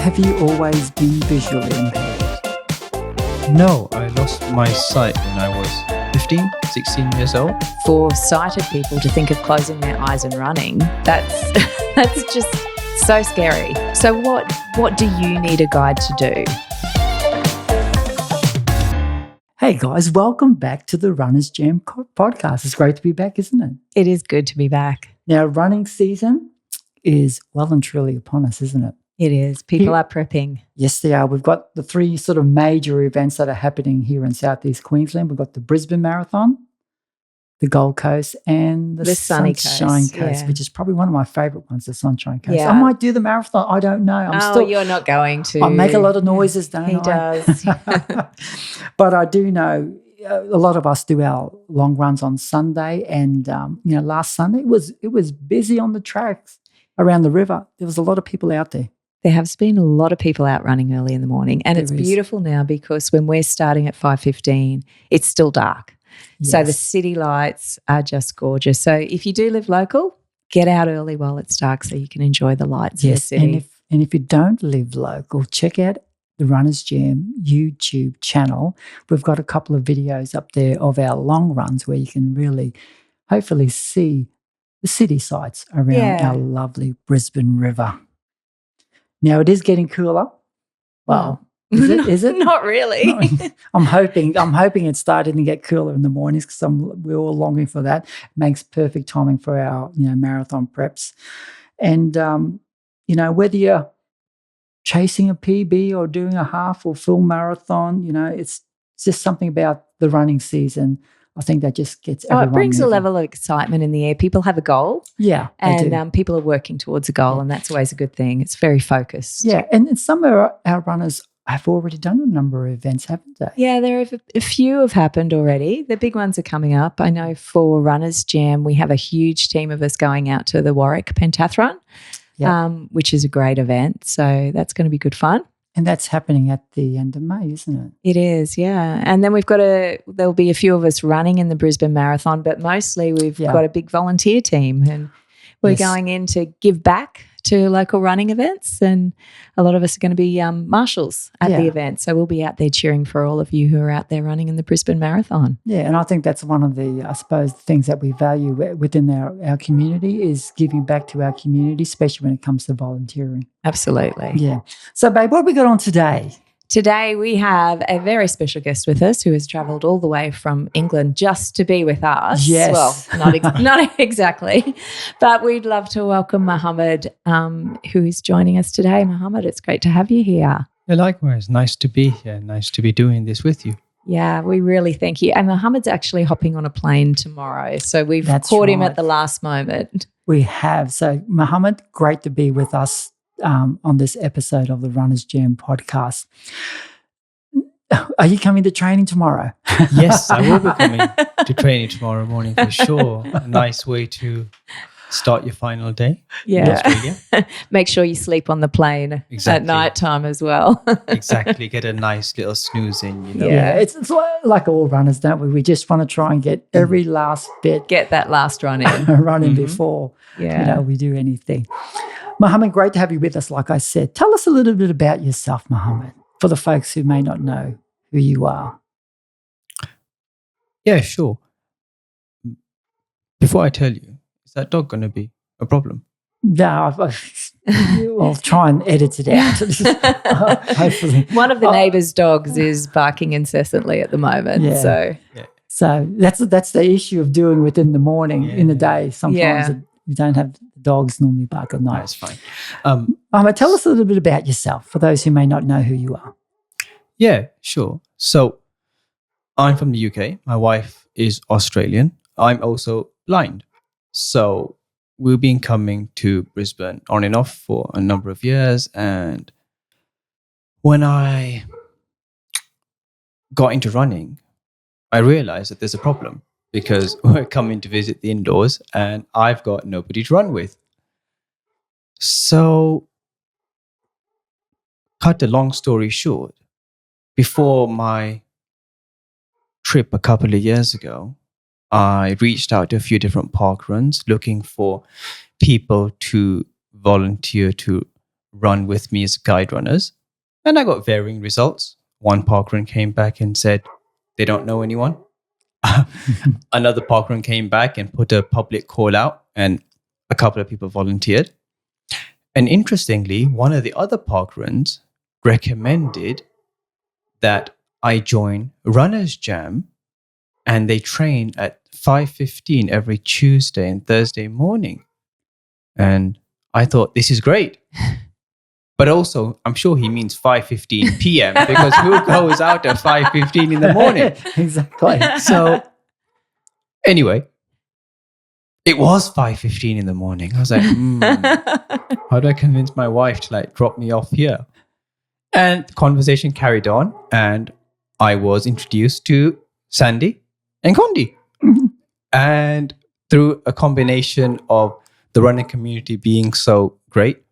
Have you always been visually impaired? No, I lost my sight when I was 15, 16 years old. For sighted people to think of closing their eyes and running, that's that's just so scary. So what do you need a guide to do? Hey guys, welcome back to the Runners Jam podcast. It's great to be back, isn't it? It is good to be back. Now, running season is well and truly upon us, isn't it? It is. People are prepping. Yes, they are. We've got the three sort of major events that are happening here in Southeast Queensland. We've got the Brisbane Marathon, the Gold Coast, and the Sunny Sunshine Coast, yeah. which is probably one of my favourite ones, the Sunshine Coast. Yeah. I might do the marathon. I don't know. You're not going to. I make a lot of noises, don't He I? does. But I do know a lot of us do our long runs on Sunday, and last Sunday it was busy on the tracks around the river. There was a lot of people out there. There has been a lot of people out running early in the morning, and it's There is. beautiful now because when we're starting at 5:15, it's still dark. So the Yes. city lights are just gorgeous. So if you do live local, get out early while it's dark so you can enjoy the lights of the Yes, city. and if you don't live local, check out the Runners Jam YouTube channel. We've got a couple of videos up there of our long runs where you can really, hopefully, see the city sights around Yeah. our lovely Brisbane River. Now it is getting cooler. Well, is it? Is it? Not really. I'm hoping it's starting to get cooler in the mornings because we're all longing for that. Makes perfect timing for our marathon preps, and whether you're chasing a PB or doing a half or full marathon, it's just something about the running season. I think that just gets everyone It brings a moving. level of excitement in the air. People have a goal, Yeah, they do. and people are working towards a goal, and that's always a good thing. It's very focused. Yeah, and some of our runners have already done a number of events, haven't they? Yeah, there are a few have happened already. The big ones are coming up. I know for Runners Jam, we have a huge team of us going out to the Warwick Pentathlon, Yeah. which is a great event. So that's going to be good fun. And that's happening at the end of May, isn't it? It is, yeah. And then there'll be a few of us running in the Brisbane Marathon, but mostly we've Yeah. got a big volunteer team, and we're Yes. going in to give back to local running events, and a lot of us are going to be marshals at the Yeah. event. So we'll be out there cheering for all of you who are out there running in the Brisbane Marathon. Yeah, and I think that's one of the, I suppose, things that we value within our community is giving back to our community, especially when it comes to volunteering. Absolutely. Yeah. So, babe, what have we got on today? Today we have a very special guest with us who has travelled all the way from England just to be with us. Yes. Well, not exactly, but we'd love to welcome Mohammed, who is joining us today. Mohammed, it's great to have you here. Yeah, likewise. Nice to be here. Nice to be doing this with you. Yeah, we really thank you. And Mohammed's actually hopping on a plane tomorrow, so we've That's caught him right. at the last moment. We have. So, Mohammed, great to be with us on this episode of the Runners Jam podcast. Are you coming to training tomorrow? Yes, I will be coming to training tomorrow morning for sure. A nice way to start your final day. Yeah. That's really Make sure you sleep on the plane at Exactly. night time as well. exactly. Get a nice little snooze in, Yeah, it's like all runners, don't we? We just want to try and get every last bit Get that last run in. running before Yeah. we do anything. Mohammed, great to have you with us. Like I said, tell us a little bit about yourself, Mohammed, for the folks who may not know who you are. Yeah, sure. Before I tell you, is that dog going to be a problem? No, I'll try and edit it out. Hopefully. One of the neighbours' dogs is barking incessantly at the moment. Yeah. So So that's the issue of doing within the morning, in the day. Sometimes Yeah. you don't have the dogs normally bark at night. That's fine. Mohammed, tell us a little bit about yourself for those who may not know who you are. Yeah, sure. So I'm from the UK. My wife is Australian. I'm also blind. So we've been coming to Brisbane on and off for a number of years. And when I got into running, I realized that there's a problem because we're coming to visit the indoors and I've got nobody to run with. So, cut a long story short, before my trip a couple of years ago, I reached out to a few different park runs looking for people to volunteer to run with me as guide runners. And I got varying results. One parkrun came back and said they don't know anyone. Another parkrun came back and put a public call out, and a couple of people volunteered. And interestingly, one of the other parkruns recommended that I join Runners Jam, and they train at 5:15 every Tuesday and Thursday morning. And I thought, this is great. But also, I'm sure he means 5:15 p.m. because who goes out at 5:15 in the morning? Exactly. So anyway, it was 5:15 in the morning. I was like, how do I convince my wife to like drop me off here? And the conversation carried on, and I was introduced to Sandy and Condi. And through a combination of the running community being so great,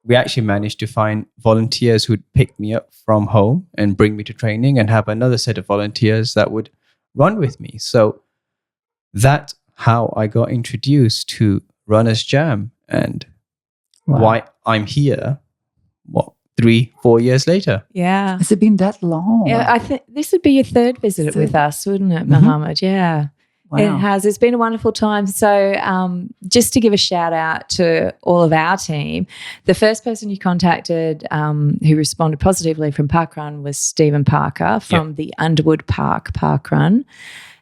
we actually managed to find volunteers who'd pick me up from home and bring me to training, and have another set of volunteers that would run with me. So that's how I got introduced to Runners Jam, and why I'm here, 3-4 years later. Yeah. Has it been that long? Yeah, I think this would be your third visit with us, wouldn't it, Mohammed? Yeah. Wow. It has. It's been a wonderful time. So just to give a shout out to all of our team, the first person you contacted who responded positively from Parkrun was Stephen Parker from the Underwood Park Parkrun.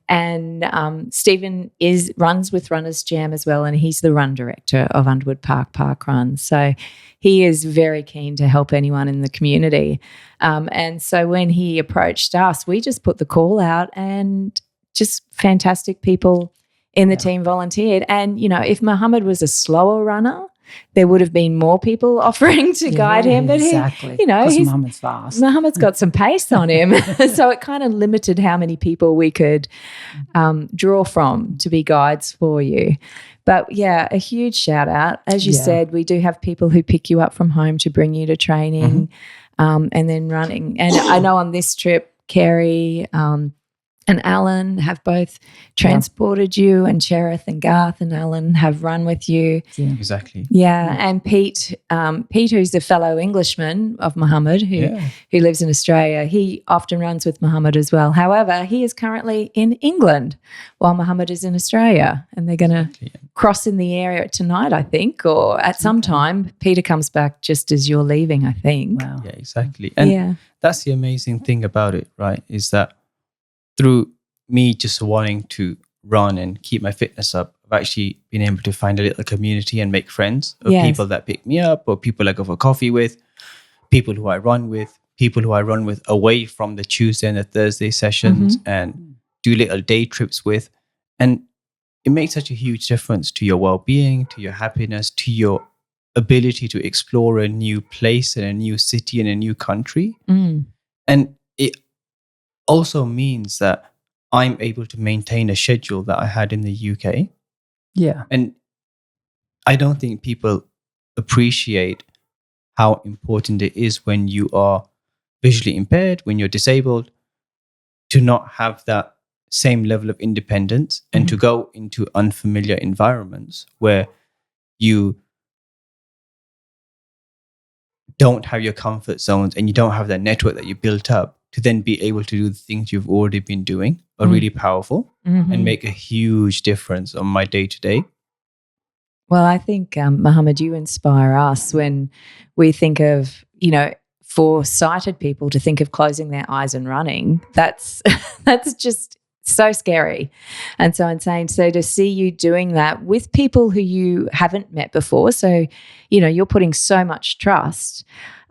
And Stephen runs with Runners Jam as well, and he's the run director of Underwood Park Parkrun. So he is very keen to help anyone in the community. And so when he approached us, we just put the call out, and just fantastic people in the team volunteered. And, you know, if Mohammed was a slower runner, there would have been more people offering to guide him. But exactly. he, you know, Mohammed's fast. Mohammed's got some pace on him. So it kind of limited how many people we could draw from to be guides for you. But yeah, a huge shout out. As you said, we do have people who pick you up from home to bring you to training and then running. And I know on this trip, Kerry and Alan have both transported you, and Cherith and Garth and Alan have run with you. Yeah. Exactly. Yeah, and Pete, who's a fellow Englishman of Mohammed who lives in Australia, he often runs with Mohammed as well. However, he is currently in England while Mohammed is in Australia, and they're going to cross in the area tonight, I think, or at some time. Peter comes back just as you're leaving, I think. Wow. Yeah, exactly. And that's the amazing thing about it, right, is that through me just wanting to run and keep my fitness up, I've actually been able to find a little community and make friends of people that pick me up, or people I go for coffee with, people who I run with, people who I run with away from the Tuesday and the Thursday sessions and do little day trips with. And it makes such a huge difference to your well-being, to your happiness, to your ability to explore a new place and a new city and a new country. And it also means that I'm able to maintain a schedule that I had in the UK. Yeah. And I don't think people appreciate how important it is when you are visually impaired, when you're disabled, to not have that same level of independence and to go into unfamiliar environments where you don't have your comfort zones and you don't have that network that you built up, to then be able to do the things you've already been doing are really powerful and make a huge difference on my day-to-day. Well, I think, Mohammed, you inspire us when we think of, you know, for sighted people to think of closing their eyes and running. That's just so scary and so insane. So to see you doing that with people who you haven't met before, so, you know, you're putting so much trust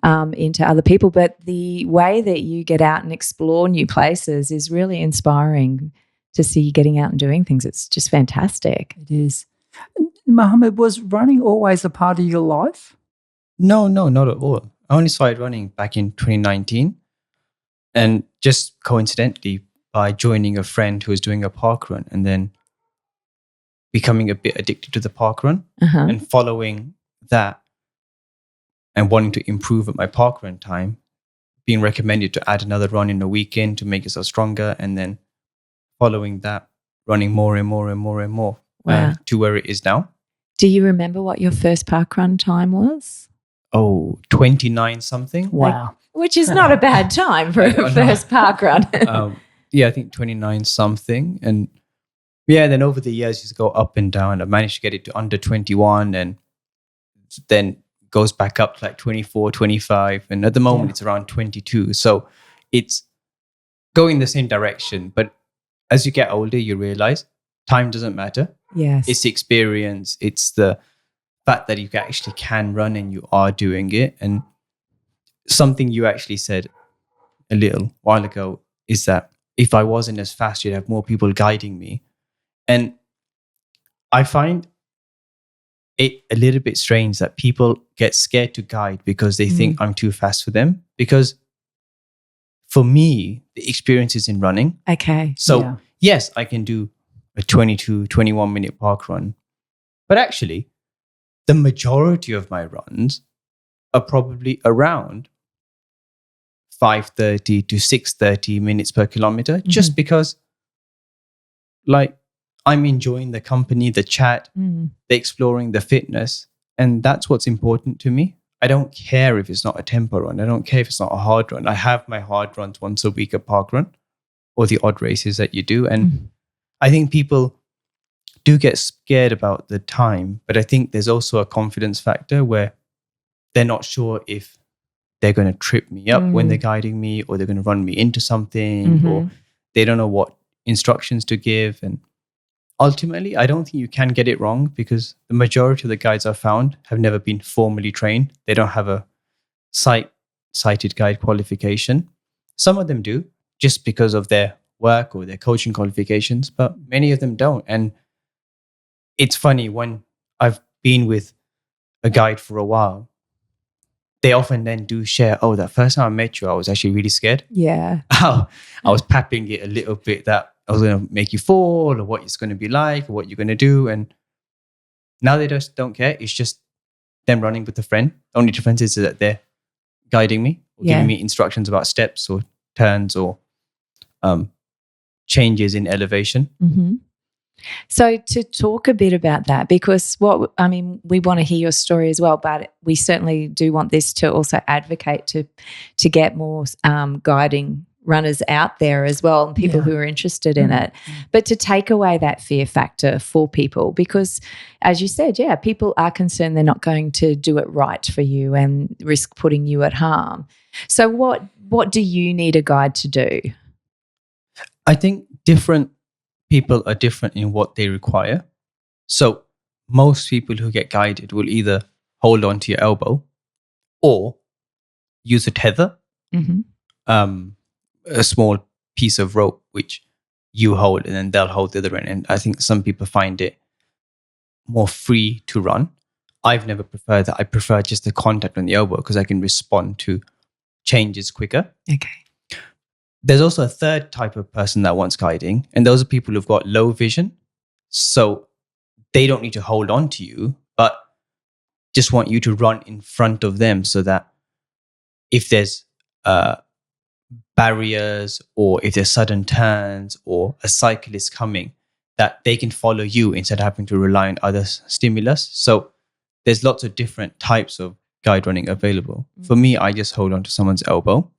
into other people, but the way that you get out and explore new places is really inspiring to see you getting out and doing things. It's just fantastic. It is. Mohammed, was running always a part of your life? No, not at all. I only started running back in 2019, and just coincidentally by joining a friend who was doing a park run and then becoming a bit addicted to the park run and following that and wanting to improve at my park run time, being recommended to add another run in a weekend to make yourself stronger, and then following that, running more and more and more and more to where it is now. Do you remember what your first park run time was? 29 something. Wow. Which is not a bad time for a first park run. Yeah, I think 29 something. And yeah, then over the years, just go up and down. I managed to get it to under 21 and then goes back up to like 24, 25. And at the moment, it's around 22. So it's going the same direction. But as you get older, you realize time doesn't matter. Yes. It's the experience. It's the fact that you actually can run and you are doing it. And something you actually said a little while ago is that if I wasn't as fast, you'd have more people guiding me. And I find it a little bit strange that people get scared to guide because they think I'm too fast for them. Because for me, the experience is in running. Okay. So yes, I can do a 22, 21 minute park run. But actually, the majority of my runs are probably around 5:30 to 6:30 minutes per kilometer, just because like I'm enjoying the company, the chat, the exploring, the fitness. And that's what's important to me. I don't care if it's not a tempo run. I don't care if it's not a hard run. I have my hard runs once a week, a park run, or the odd races that you do. And I think people do get scared about the time, but I think there's also a confidence factor where they're not sure if they're going to trip me up when they're guiding me, or they're going to run me into something, or they don't know what instructions to give. And ultimately, I don't think you can get it wrong, because the majority of the guides I've found have never been formally trained. They don't have a sighted guide qualification. Some of them do, just because of their work or their coaching qualifications, but many of them don't. And it's funny, when I've been with a guide for a while, they often then do share, oh, that first time I met you, I was actually really scared. Yeah. I was papping it a little bit that I was going to make you fall, or what it's going to be like, or what you're going to do. And now they just don't care. It's just them running with a friend. The only difference is that they're guiding me, or giving me instructions about steps or turns or changes in elevation. So to talk a bit about that, because we want to hear your story as well, but we certainly do want this to also advocate to get more guiding runners out there as well, and people who are interested in it. But to take away that fear factor for people, because as you said, people are concerned they're not going to do it right for you and risk putting you at harm. So what do you need a guide to do? I think different people are different in what they require. So most people who get guided will either hold on to your elbow or use a tether, a small piece of rope which you hold, and then they'll hold the other end. And I think some people find it more free to run. I've never preferred that. I prefer just the contact on the elbow, because I can respond to changes quicker. Okay. There's also a third type of person that wants guiding, and those are people who've got low vision. So they don't need to hold on to you, but just want you to run in front of them, so that if there's barriers, or if there's sudden turns, or a cyclist coming, that they can follow you instead of having to rely on other stimulus. So there's lots of different types of guide running available. For me, I just hold on to someone's elbow.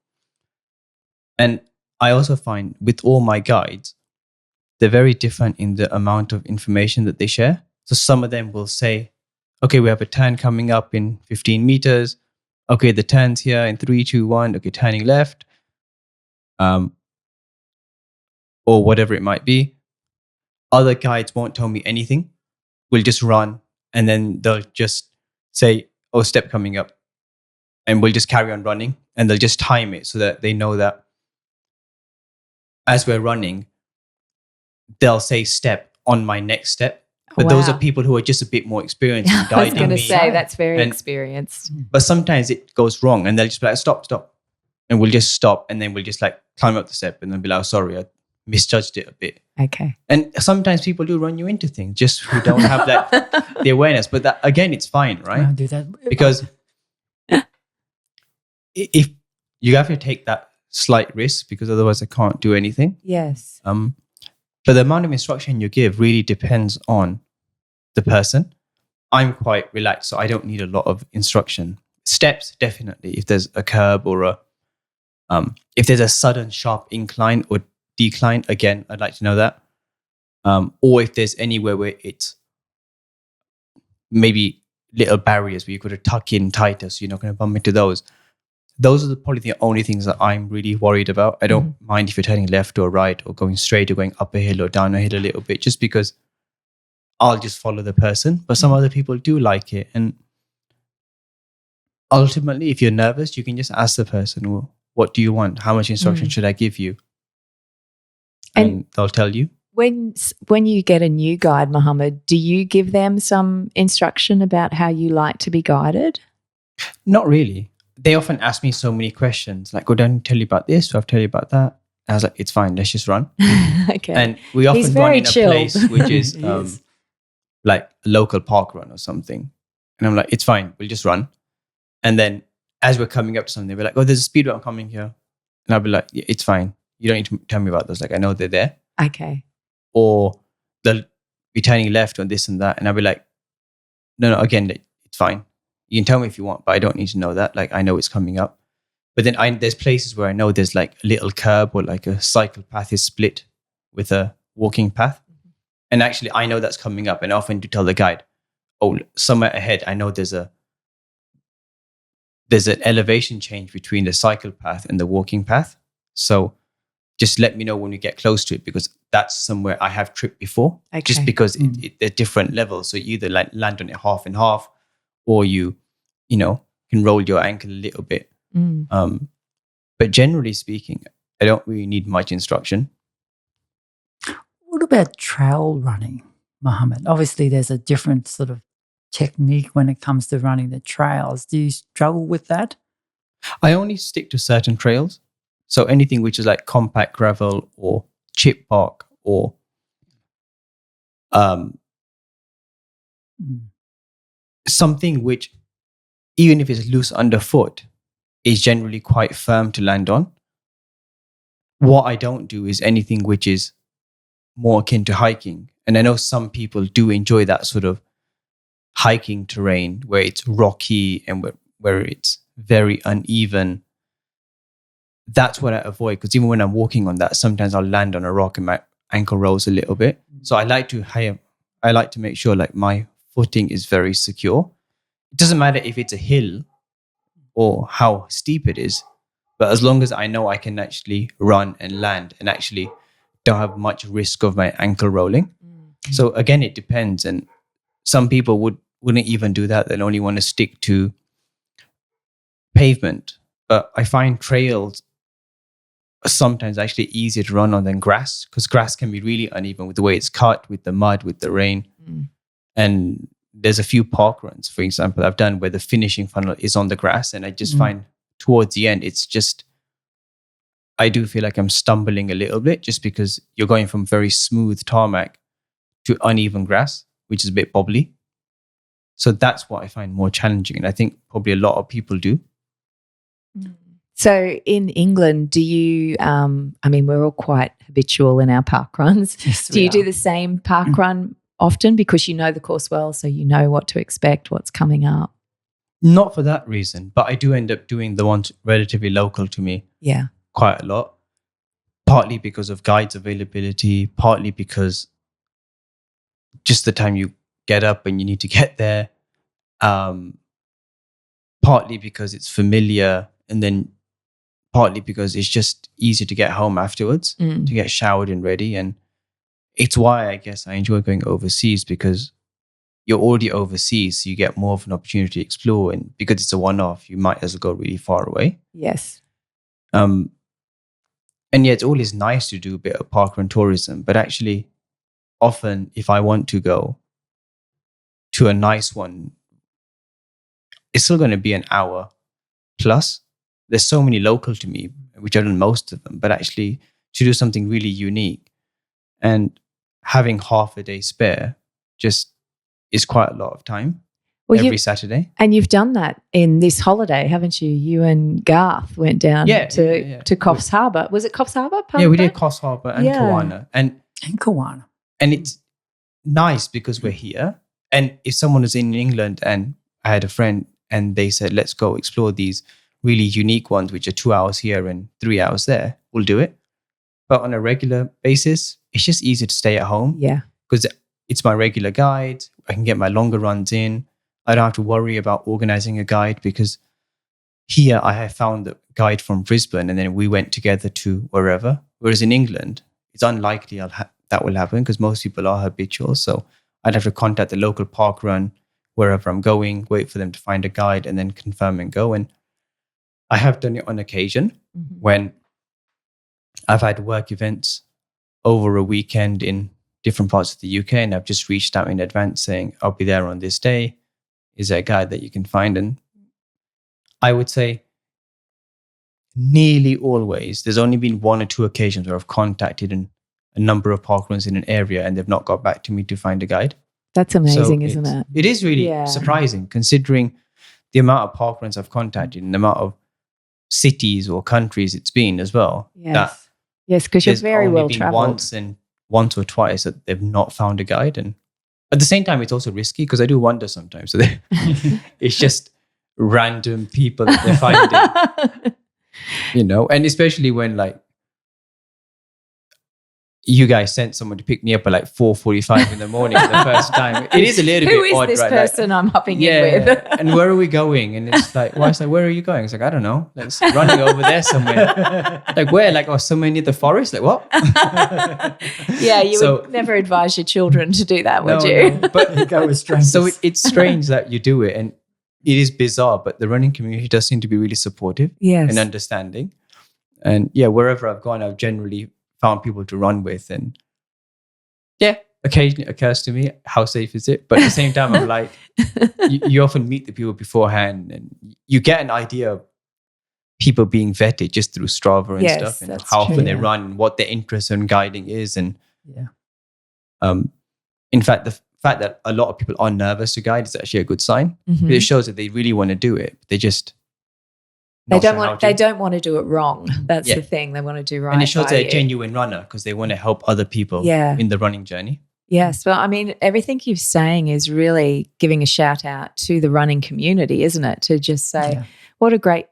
And I also find with all my guides, they're very different in the amount of information that they share. So some of them will say, okay, we have a turn coming up in 15 meters. Okay, the turn's here in 3, 2, 1. Okay, turning left. Or whatever it might be. Other guides won't tell me anything. We'll just run, and then they'll just say, oh, step coming up. And we'll just carry on running, and they'll just time it so that they know that as we're running, they'll say step on my next step. But those are people who are just a bit more experienced in guiding me. I was going to say, that's very experienced. But sometimes it goes wrong, and they'll just be like, stop. And we'll just stop, and then we'll just like climb up the step, and then be like, oh, sorry, I misjudged it a bit. Okay. And sometimes people do run you into things just who don't have that the awareness. But that, again, it's fine, right? I do that. Because if you have to take that slight risk, because otherwise I can't do anything. Yes. But the amount of instruction you give really depends on the person. I'm quite relaxed, so I don't need a lot of instruction. steps, definitely. If there's a curb or if there's a sudden sharp incline or decline, again, I'd like to know that. Or if there's anywhere where it's maybe little barriers where you got to tuck in tighter so you're not going to bump into those. Those are probably the only things that I'm really worried about. I don't mind if you're turning left or right or going straight or going up a hill or down a hill a little bit, just because I'll just follow the person. But some other people do like it. And ultimately, if you're nervous, you can just ask the person, well, what do you want? How much instruction should I give you? And they'll tell you. When you get a new guide, Mohammed, do you give them some instruction about how you like to be guided? Not really. They often ask me so many questions, like, "Oh, don't tell you about this, or I'll tell you about that." And I was like, "It's fine, let's just run." Okay. And we often run very in a chilled. place which is like a local park run or something. And I'm like, "It's fine, we'll just run." And then as we're coming up to something, we're like, "Oh, there's a speed bump coming here." And I'll be like, "Yeah, it's fine. You don't need to tell me about those. Like, I know they're there." Okay. Or they'll be turning left on this and that. And I'll be like, no, again, it's fine. You can tell me if you want, but I don't need to know that. Like, I know it's coming up. But then there's places where I know there's like a little curb or like a cycle path is split with a walking path. And actually, I know that's coming up. And I often do tell the guide, oh, somewhere ahead, I know there's an elevation change between the cycle path and the walking path. So just let me know when we get close to it, because that's somewhere I have tripped before. Okay. Just because they're different levels. So you either land on it half and half, or you can roll your ankle a little bit. But generally speaking, I don't really need much instruction. What about trail running, Mohammed? Obviously, there's a different sort of technique when it comes to running the trails. Do you struggle with that? I only stick to certain trails. So anything which is like compact gravel or chip bark or something which, even if it's loose underfoot, is generally quite firm to land on. What I don't do is anything which is more akin to hiking. And I know some people do enjoy that sort of hiking terrain where it's rocky and where it's very uneven. That's what I avoid, because even when I'm walking on that, sometimes I'll land on a rock and my ankle rolls a little bit. So I like to make sure like my footing is very secure. It doesn't matter if it's a hill or how steep it is, but as long as I know I can actually run and land and actually don't have much risk of my ankle rolling. So again, it depends. And some people wouldn't even do that. They'll only want to stick to pavement. But I find trails are sometimes actually easier to run on than grass, because grass can be really uneven with the way it's cut, with the mud, with the rain. And there's a few park runs, for example, I've done where the finishing funnel is on the grass. And I just find towards the end, I do feel like I'm stumbling a little bit, just because you're going from very smooth tarmac to uneven grass, which is a bit bobbly. So that's what I find more challenging. And I think probably a lot of people do. So in England, do you, we're all quite habitual in our park runs. Yes, Do you do the same park run often because you know the course well, so you know what to expect, what's coming up? Not for that reason, but I do end up doing the ones relatively local to me quite a lot. Partly because of guides availability, partly because just the time you get up and you need to get there. Partly because it's familiar, and then partly because it's just easier to get home afterwards, to get showered and ready. And it's why I guess I enjoy going overseas, because you're already overseas, so you get more of an opportunity to explore. And because it's a one-off, you might as well go really far away. Yes. And yeah, it's always nice to do a bit of parkrun tourism, but actually often if I want to go to a nice one, it's still going to be an hour plus. There's so many local to me, which I've done most of them, but actually to do something really unique and having half a day spare just is quite a lot of time every Saturday. And you've done that in this holiday, haven't you? You and Garth went down to Coffs Harbour. Was it Coffs Harbour? Yeah, we did Coffs Harbour and Kawana. And Kawana. And it's nice because we're here. And if someone was in England and I had a friend and they said, let's go explore these really unique ones, which are 2 hours here and 3 hours there, we'll do it. But on a regular basis, it's just easier to stay at home Yeah. because it's my regular guide. I can get my longer runs in. I don't have to worry about organizing a guide because here I have found the guide from Brisbane and then we went together to wherever. Whereas in England, it's unlikely that will happen because most people are habitual. So I'd have to contact the local park run wherever I'm going, wait for them to find a guide and then confirm and go. And I have done it on occasion Mhm. when I've had work events over a weekend in different parts of the UK and I've just reached out in advance saying, I'll be there on this day. Is there a guide that you can find? And I would say nearly always, there's only been 1 or 2 occasions where I've contacted a number of parkruns in an area and they've not got back to me to find a guide. That's amazing, So isn't it? It is really Yeah. surprising considering the amount of parkruns I've contacted and the amount of cities or countries it's been as well. That Yes, because you're there's very only well been traveled. once or twice that they've not found a guide. And at the same time, it's also risky because I do wonder sometimes. So it's just random people that they're finding, and especially when like you guys sent someone to pick me up at like 4:45 in the morning for the first time. It is a little Who bit is odd, this right? person I'm hopping yeah, in with? and where are we going? And it's like, why? It's like, where are you going? It's like, I don't know. Let's running over there somewhere. Like where? Like, oh, somewhere near the forest? Like what? Yeah, you So- would never advise your children to do that, would No, you? no, but Go with strangers. so it's strange that you do it, and it is bizarre. But the running community does seem to be really supportive Yes. and understanding. And yeah, wherever I've gone, I've generally found people to run with, and yeah, occasionally it occurs to me, how safe is it? But at the same time, I'm like, you often meet the people beforehand, and you get an idea of people being vetted just through Strava and Yes, stuff, and that's how true. often they Yeah. run, and what their interest in guiding is, and Yeah. in fact, the fact that a lot of people are nervous to guide is actually a good sign. Mhm. It shows that they really want to do it. They just They not don't sure how want. to. They don't want to do it wrong. That's Yeah. the thing. They want to do right. and it shows by they're a you. genuine runner because they want to help other people Yeah. in the running journey. Yes. Well, I mean, everything you're saying is really giving a shout out to the running community, isn't it? To just say, Yeah. what a great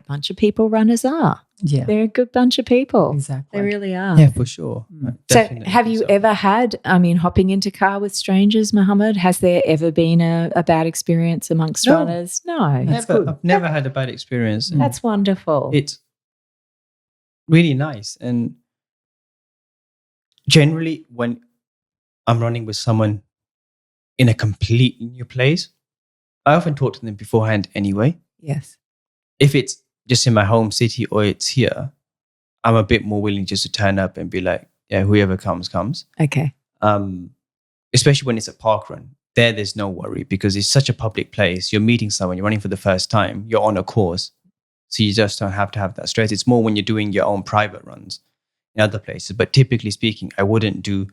bunch of people runners are. Yeah. They're a good bunch of people. Exactly. They really are. Yeah, for sure. Mm. So, Definitely have you so. ever had, hopping into car with strangers, Mohammed? Has there ever been a bad experience amongst No. runners? No. That's Never, good. I've never had a bad experience. and That's wonderful. It's really nice. And generally, when I'm running with someone in a completely new place, I often talk to them beforehand anyway. Yes. If it's just in my home city or it's here, I'm a bit more willing just to turn up and be like, yeah, whoever comes, comes. Okay. Especially when it's a park run. There's no worry because it's such a public place. You're meeting someone, you're running for the first time, you're on a course. So you just don't have to have that stress. It's more when you're doing your own private runs in other places. But typically speaking, I wouldn't do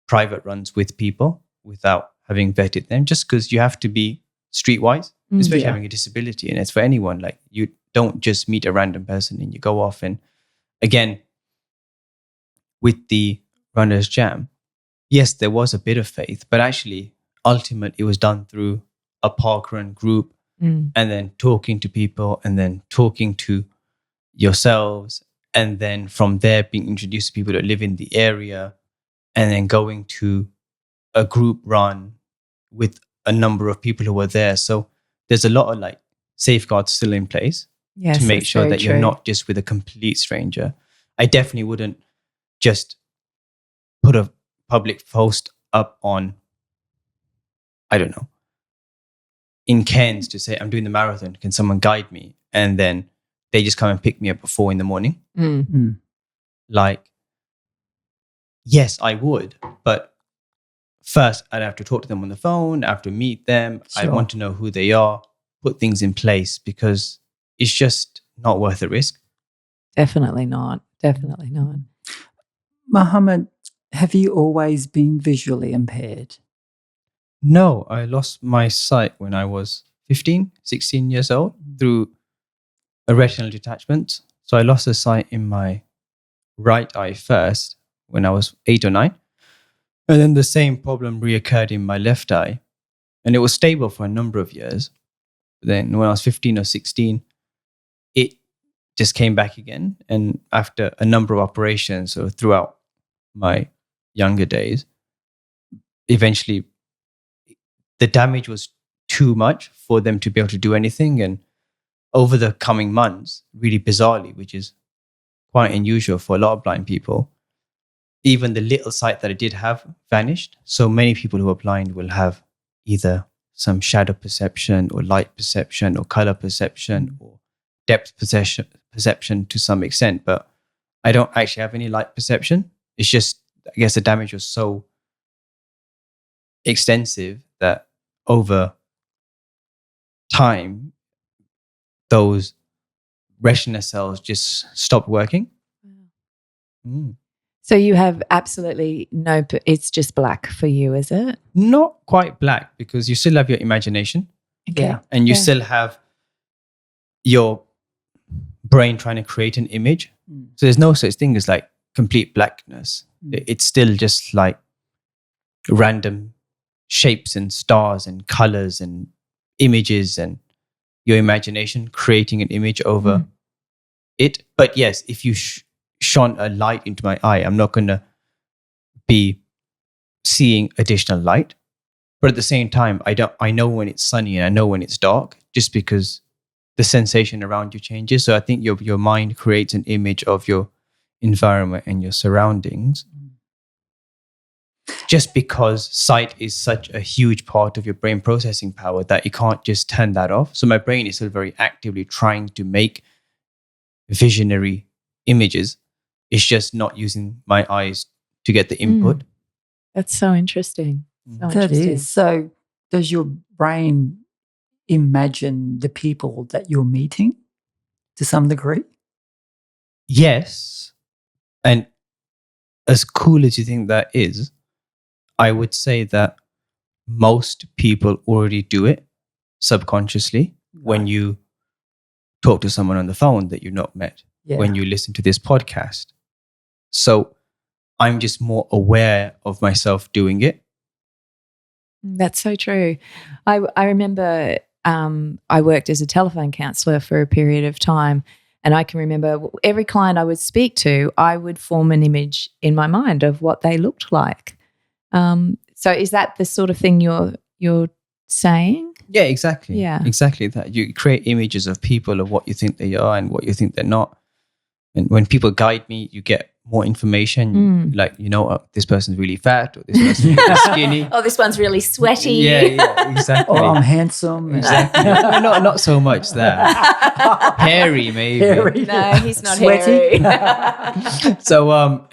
private runs with people without having vetted them, just because you have to be streetwise, especially Yeah. having a disability. And it's for anyone. Like you don't just meet a random person and you go off. And again, with the Runners Jam, yes, there was a bit of faith, but actually, ultimately, it was done through a parkrun group Mm. and then talking to people and then talking to yourselves. And then from there, being introduced to people that live in the area and then going to a group run with a number of people who were there. So there's a lot of like safeguards still in place Yes, to make that's sure very that you're true. not just with a complete stranger. I definitely wouldn't just put a public post up on, I don't know, in Cairns to say, I'm doing the marathon. Can someone guide me? And then they just come and pick me up at 4 a.m. Mm. Like, yes, I would. But first, I'd have to talk to them on the phone. I have to meet them. I Sure. want to know who they are, put things in place because it's just not worth the risk. Definitely not. Definitely not. Mohammed, have you always been visually impaired? No, I lost my sight when I was 15, 16 years old through a retinal detachment. So I lost the sight in my right eye first when I was 8 or 9. And then the same problem reoccurred in my left eye. And it was stable for a number of years. Then when I was 15 or 16, it just came back again. And after a number of operations or throughout my younger days, eventually the damage was too much for them to be able to do anything. And over the coming months, really bizarrely, which is quite unusual for a lot of blind people, even the little sight that I did have vanished. So many people who are blind will have either some shadow perception or light perception or color perception or depth perception to some extent, but I don't actually have any light perception. It's just, I guess the damage was so extensive that over time, those retina cells just stopped working. So you have absolutely it's just black for you, is it? Not quite black, because you still have your imagination. Okay. Yeah. And you still have your brain trying to create an image. So there's no such thing as like complete blackness. It's still just like random shapes and stars and colors and images and your imagination creating an image over it. But yes, if you shone a light into my eye, I'm not going to be seeing additional light. But at the same time, I know when it's sunny and I know when it's dark, just because the sensation around you changes. So I think your mind creates an image of your environment and your surroundings, just because sight is such a huge part of your brain processing power that you can't just turn that off. So my brain is still very actively trying to make visionary images. It's just not using my eyes to get the input. That's so interesting. That is. So does your brain imagine the people that you're meeting to some degree? Yes. And as cool as you think that is, I would say that most people already do it subconsciously when you talk to someone on the phone that you've not met, when you listen to this podcast. So I'm just more aware of myself doing it. That's so true. I remember I worked as a telephone counsellor for a period of time, and I can remember every client I would speak to, I would form an image in my mind of what they looked like. So is that the sort of thing you're saying? Yeah, exactly. Yeah. Exactly that. You create images of people, of what you think they are and what you think they're not. And when people guide me, you get more information. Like, this person's really fat, or this person's really skinny. Oh, this one's really sweaty. Yeah, exactly. Or I'm handsome. Exactly. No, not so much that. Hairy, maybe. Hairy. No, he's not Sweaty. hairy. So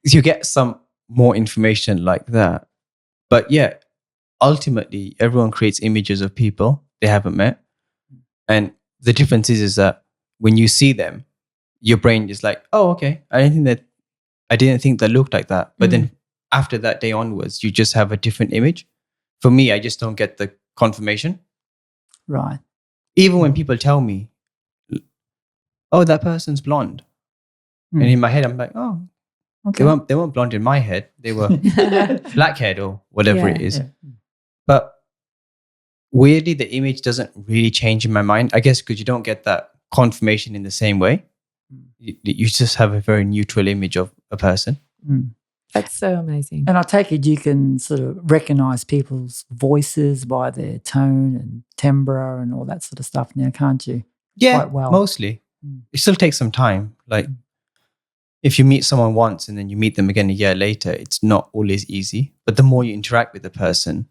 you get some more information like that. But yeah, ultimately, everyone creates images of people they haven't met. And the difference is that when you see them, your brain is like, oh, okay, I didn't think that looked like that. But then after that day onwards, you just have a different image. For me, I just don't get the confirmation. Right. Even when people tell me, oh, that person's blonde. And in my head, I'm like, oh, Okay. they weren't blonde in my head. They were blackhead or whatever it is. Yeah. But weirdly, the image doesn't really change in my mind. I guess because you don't get that confirmation in the same way. You just have a very neutral image of a person. That's so amazing. And I take it you can sort of recognize people's voices by their tone and timbre and all that sort of stuff now, can't you? Yeah, Quite well. mostly. It still takes some time. Like if you meet someone once and then you meet them again a year later, it's not always easy. But the more you interact with the person,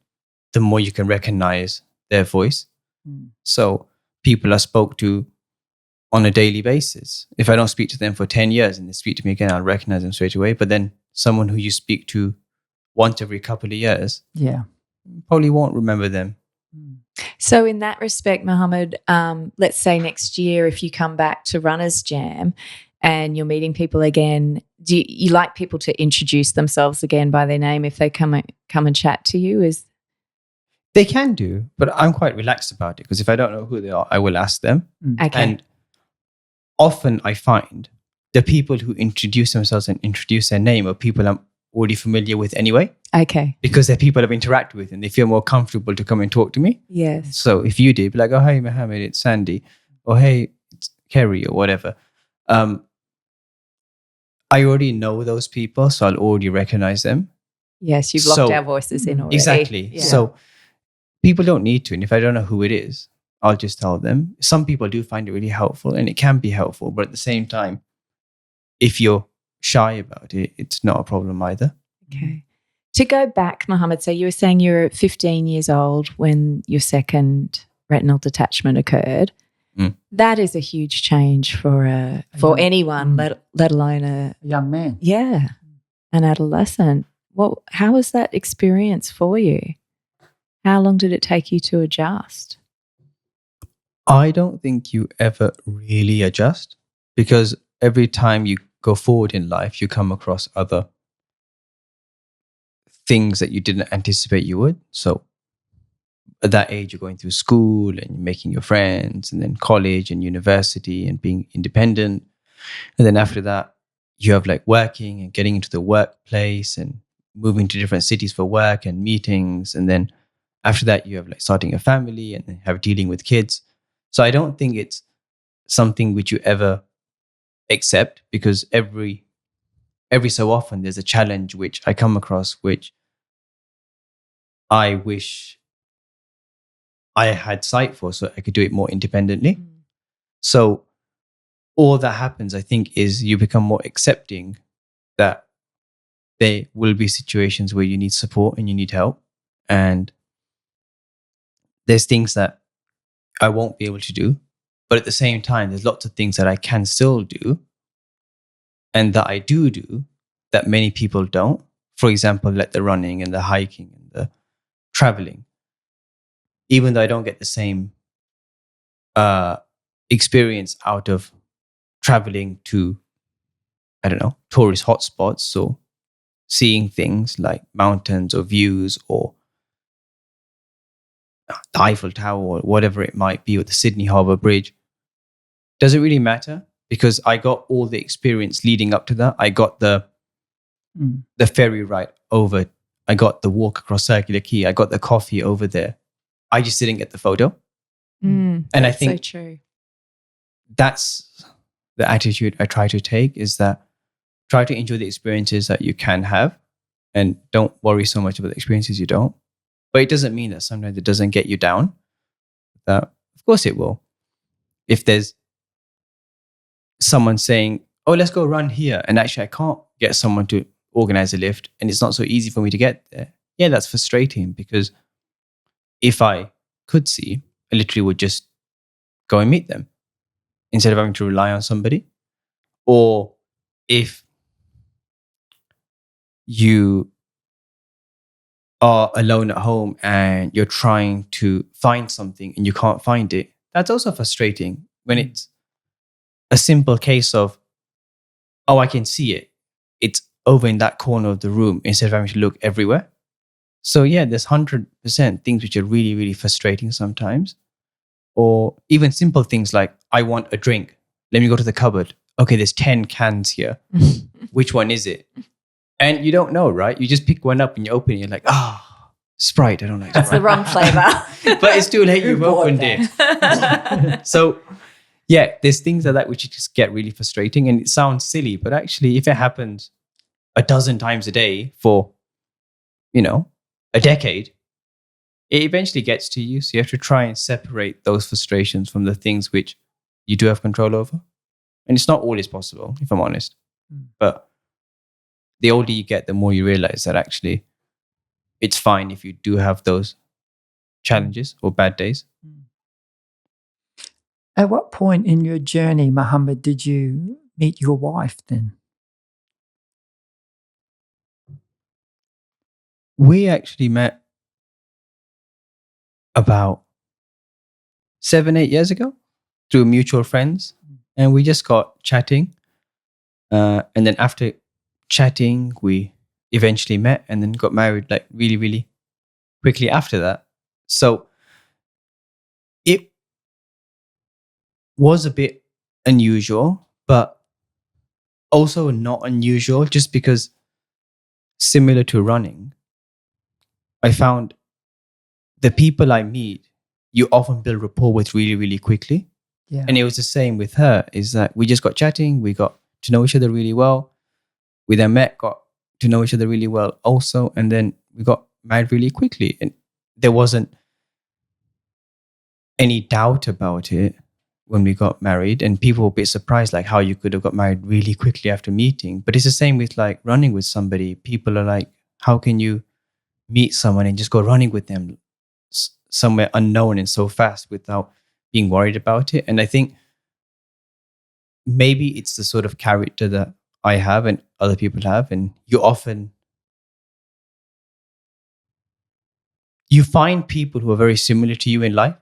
the more you can recognize their voice. So people I spoke to on a daily basis, if I don't speak to them for 10 years and they speak to me again, I'll recognize them straight away. But then someone who you speak to once every couple of years, probably won't remember them. So in that respect, Mohammed, let's say next year if you come back to Runners Jam and you're meeting people again, do you like people to introduce themselves again by their name if they come and chat to you? They can do, but I'm quite relaxed about it because if I don't know who they are, I will ask them. Okay. And often I find the people who introduce themselves and introduce their name are people I'm already familiar with anyway, Okay. because they're people I've interacted with and they feel more comfortable to come and talk to me. Yes. So if you did, be like, oh, hey, Mohammed, it's Sandy. Or hey, it's Kerry or whatever. I already know those people, so I'll already recognize them. Yes, you've locked our voices in already. Exactly. Yeah. So people don't need to. And if I don't know who it is, I'll just tell them. Some people do find it really helpful and it can be helpful. But at the same time, if you're shy about it, it's not a problem either. Okay. To go back, Mohammed, so you were saying you were 15 years old when your second retinal detachment occurred. That is a huge change for anyone, let alone A young man. an adolescent. How was that experience for you? How long did it take you to adjust? I don't think you ever really adjust, because every time you go forward in life, you come across other things that you didn't anticipate you would. So at that age, you're going through school and you're making your friends, and then college and university and being independent. And then after that, you have like working and getting into the workplace and moving to different cities for work and meetings. And then after that, you have like starting a family and then have dealing with kids. So I don't think it's something which you ever accept, because every so often there's a challenge which I come across, which I wish I had sight for so I could do it more independently. So all that happens, I think, is you become more accepting that there will be situations where you need support and you need help. And there's things that I won't be able to do. But at the same time, there's lots of things that I can still do and that I do that many people don't. For example, like the running and the hiking and the traveling. Even though I don't get the same experience out of traveling to, I don't know, tourist hotspots or seeing things like mountains or views or the Eiffel Tower or whatever it might be, or the Sydney Harbour Bridge, does it really matter? Because I got all the experience leading up to that. I got the ferry ride over. I got the walk across Circular Quay. I got the coffee over there. I just didn't get the photo. And I think so true. That's the attitude I try to take, is that try to enjoy the experiences that you can have and don't worry so much about the experiences you don't. But it doesn't mean that sometimes it doesn't get you down. That, of course it will. If there's someone saying, oh, let's go run here, and actually I can't get someone to organize a lift and it's not so easy for me to get there. Yeah, that's frustrating, because if I could see, I literally would just go and meet them instead of having to rely on somebody. Or if you are alone at home and you're trying to find something and you can't find it, that's also frustrating when it's a simple case of, oh, I can see it. It's over in that corner of the room, instead of having to look everywhere. So yeah, there's 100% things which are really, really frustrating sometimes. Or even simple things like, I want a drink. Let me go to the cupboard. Okay, there's 10 cans here. Which one is it? And you don't know, right? You just pick one up and you open it. You're like, Sprite. I don't like Sprite. That's the wrong flavor. But it's too late. You've opened it. So yeah, there's things like that which just get really frustrating, and it sounds silly, but actually if it happens a dozen times a day for, a decade, it eventually gets to you. So you have to try and separate those frustrations from the things which you do have control over. And it's not always possible, if I'm honest. But the older you get, the more you realize that actually it's fine if you do have those challenges or bad days. At what point in your journey, Mohammed, did you meet your wife then? We actually met about 7-8 years ago through mutual friends, and we just got chatting. And then after chatting, we eventually met and then got married like really, really quickly after that. So it was a bit unusual, but also not unusual, just because similar to running, I found the people I meet, you often build rapport with really, really quickly. Yeah. And it was the same with her, is that we just got chatting, we got to know each other really well. We then met, got to know each other really well also, and then we got married really quickly. And there wasn't any doubt about it when we got married. And people were a bit surprised, like how you could have got married really quickly after meeting. But it's the same with like running with somebody. People are like, how can you meet someone and just go running with them somewhere unknown and so fast without being worried about it? And I think maybe it's the sort of character that I have and other people have. And you find people who are very similar to you in life,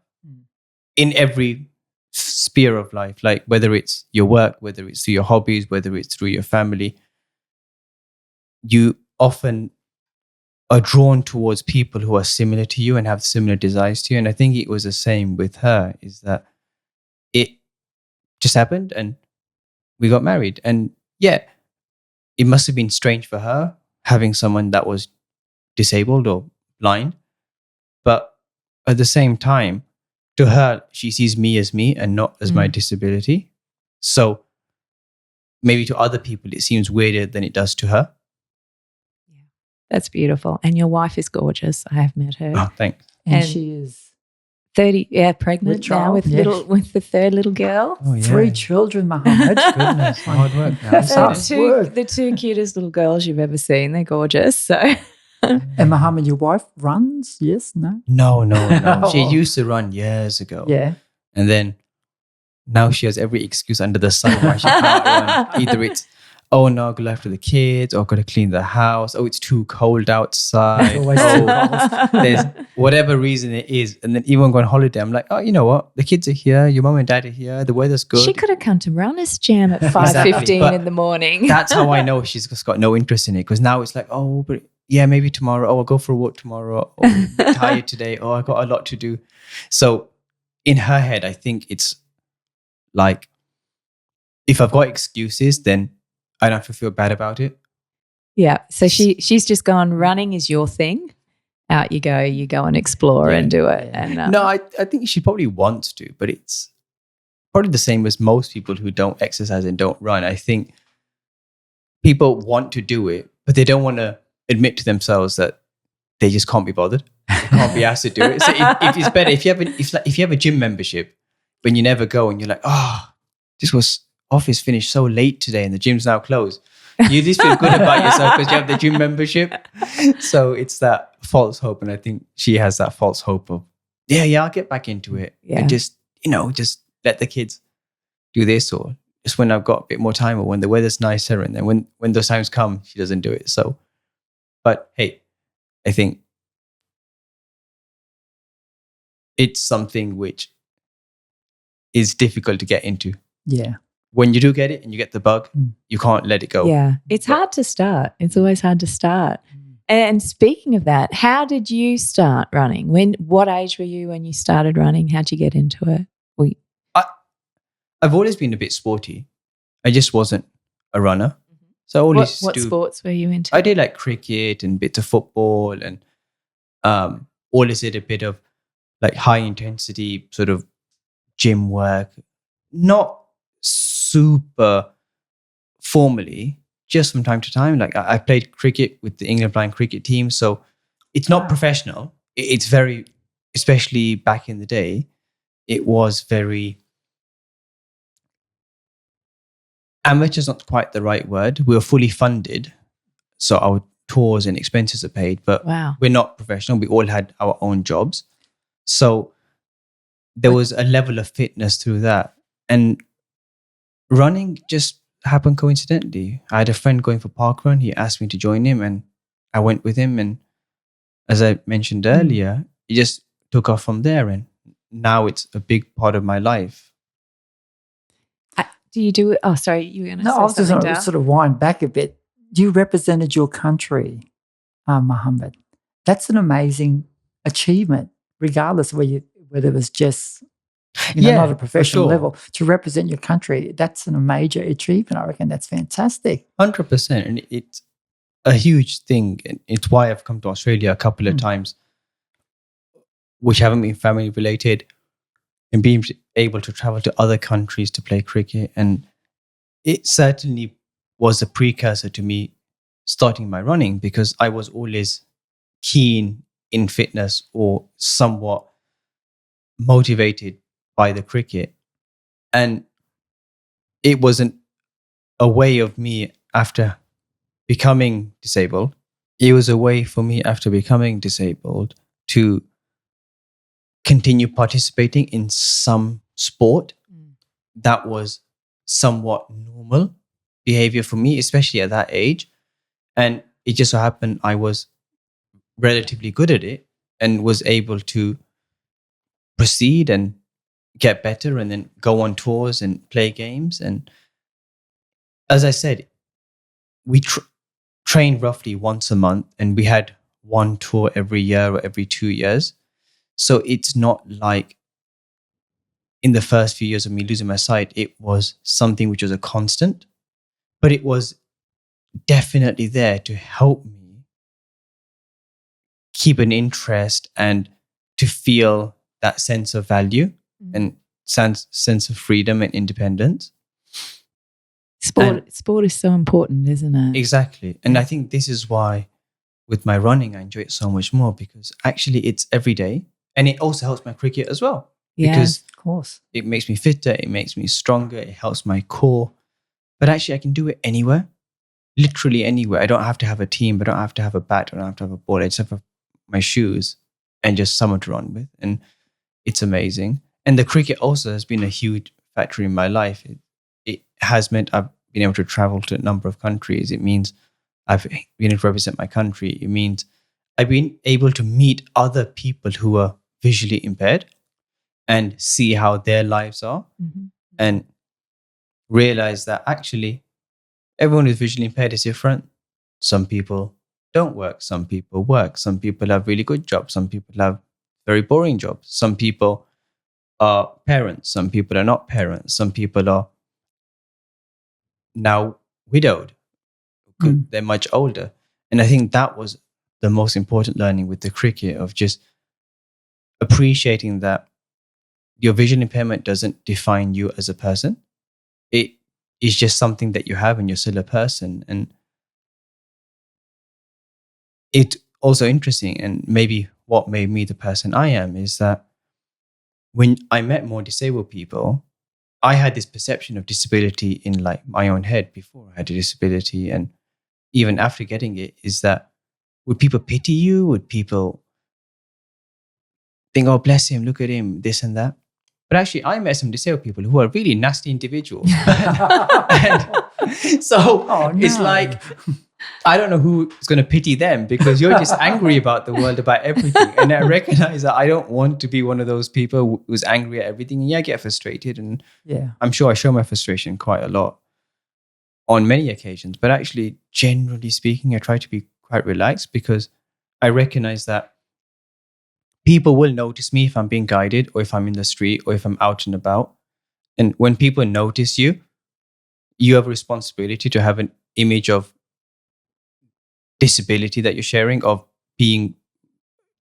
in every sphere of life, like whether it's your work, whether it's through your hobbies, whether it's through your family. You often are drawn towards people who are similar to you and have similar desires to you. And I think it was the same with her, is that it just happened and we got married. And yeah, it must have been strange for her having someone that was disabled or blind. But at the same time, to her, she sees me and not as my disability. So maybe to other people, it seems weirder than it does to her. Yeah, that's beautiful. And your wife is gorgeous. I have met her. Oh, thanks. And And- she is 30, pregnant With now child, with yeah. with the third little girl. Oh, yeah. 3 children, Mohammed. Goodness, hard work now. That's isn't hard. it? work. The two cutest little girls you've ever seen. They're gorgeous. So And Mohammed, your wife runs? Yes? No? No. She used to run years ago. Yeah. And then now she has every excuse under the sun why she can't run. Either it's, oh no, I'll go after the kids, or I've got to clean the house. Oh, it's too cold outside. Always too Oh, there's whatever reason it is. And then even going on holiday, I'm like, oh, you know what? The kids are here. Your mum and dad are here. The weather's good. she could have come to Runners Jam at Exactly, 5:15 but in the morning. That's how I know she's just got no interest in it. Because now it's like, oh, but yeah, maybe tomorrow. Oh, I'll go for a walk tomorrow. Oh, I'm a bit tired today. Oh, I got a lot to do. So in her head, I think it's like, if I've got excuses, then I don't have to feel bad about it. Yeah. So she's just gone, running is your thing. Out you go and explore Yeah. and do it. Yeah. And No, I think she probably wants to, but it's probably the same as most people who don't exercise and don't run. I think people want to do it, but they don't want to admit to themselves that they just can't be bothered. They can't be asked to do it. So if it's better if you have a gym membership, when you never go and you're like, oh, this was office finished so late today and the gym's now closed. You at least feel good about yourself because you have the gym membership. So it's that false hope. And I think she has that false hope of, yeah, I'll get back into it. Yeah. And just let the kids do this, or just when I've got a bit more time, or when the weather's nicer. And then when those times come, she doesn't do it. So, but hey, I think it's something which is difficult to get into. Yeah. When you do get it and you get the bug, you can't let it go. yeah, it's hard to start. It's always hard to start. And speaking of that, how did you start running? What age were you when you started running? How'd you get into it? I've always been a bit sporty. I just wasn't a runner. So I always What do. sports were you into? I did like cricket and bits of football, and always did a bit of like high intensity sort of gym work. Not super formally, just from time to time. Like I played cricket with the England blind cricket team, so it's not Wow. professional. It's very, especially back in the day, it was very amateur's not quite the right word. We were fully funded, so our tours and expenses are paid, but Wow. we're not professional. We all had our own jobs, so there was a level of fitness through that. And running just happened coincidentally. I had a friend going for parkrun. He asked me to join him, and I went with him. And as I mentioned earlier, it just took off from there. And now it's a big part of my life. Do you do it? Oh, sorry, you were going to No, say I was just something, going to Dale? sort of wind back a bit. You represented your country, Mohammed. That's an amazing achievement, regardless of whether it was just not a for professional sure. level. To represent your country, that's a major achievement. I reckon that's fantastic. 100%. And a huge thing. It's why I've come to Australia a couple of times, which haven't been family related, and being able to travel to other countries to play cricket. And it certainly was a precursor to me starting my running, because I was always keen in fitness or somewhat motivated by the cricket. And it wasn't a way of me after becoming disabled. It was a way for me after becoming disabled to continue participating in some sport that was somewhat normal behavior for me, especially at that age. And it just so happened I was relatively good at it and was able to proceed and get better and then go on tours and play games. And as I said, we trained roughly once a month, and we had one tour every year or every 2 years. So it's not like in the first few years of me losing my sight, it was something which was a constant, but it was definitely there to help me keep an interest and to feel that sense of value and sense of freedom and independence. Sport is so important, isn't it? Exactly. And I think this is why with my running, I enjoy it so much more, because actually it's every day. And it also helps my cricket as well. Yeah, because of course. It makes me fitter, it makes me stronger, it helps my core. But actually I can do it anywhere, literally anywhere. I don't have to have a team, I don't have to have a bat, I don't have to have a ball. I just have my shoes and just someone to run with. And it's amazing. And the cricket also has been a huge factor in my life. It has meant I've been able to travel to a number of countries. It means I've been able to represent my country. It means I've been able to meet other people who are visually impaired and see how their lives are, and realize that actually everyone who's visually impaired is different. Some people don't work, some people work, some people have really good jobs, some people have very boring jobs, some people are parents, some people are not parents, some people are now widowed, they're much older. And I think that was the most important learning with the cricket, of just appreciating that your vision impairment doesn't define you as a person. It is just something that you have, and you're still a person. And it's also interesting, and maybe what made me the person I am, is that when I met more disabled people, I had this perception of disability in like my own head before I had a disability. And even after getting it, is that would people pity you? Would people think, oh, bless him, look at him, this and that? But actually, I met some disabled people who are really nasty individuals. And so it's like, I don't know who's going to pity them, because you're just angry about the world, about everything. And I recognize that I don't want to be one of those people who's angry at everything. And yeah, I get frustrated. And I'm sure I show my frustration quite a lot on many occasions. But actually, generally speaking, I try to be quite relaxed, because I recognize that people will notice me if I'm being guided, or if I'm in the street, or if I'm out and about. And when people notice you, you have a responsibility to have an image of disability that you're sharing, of being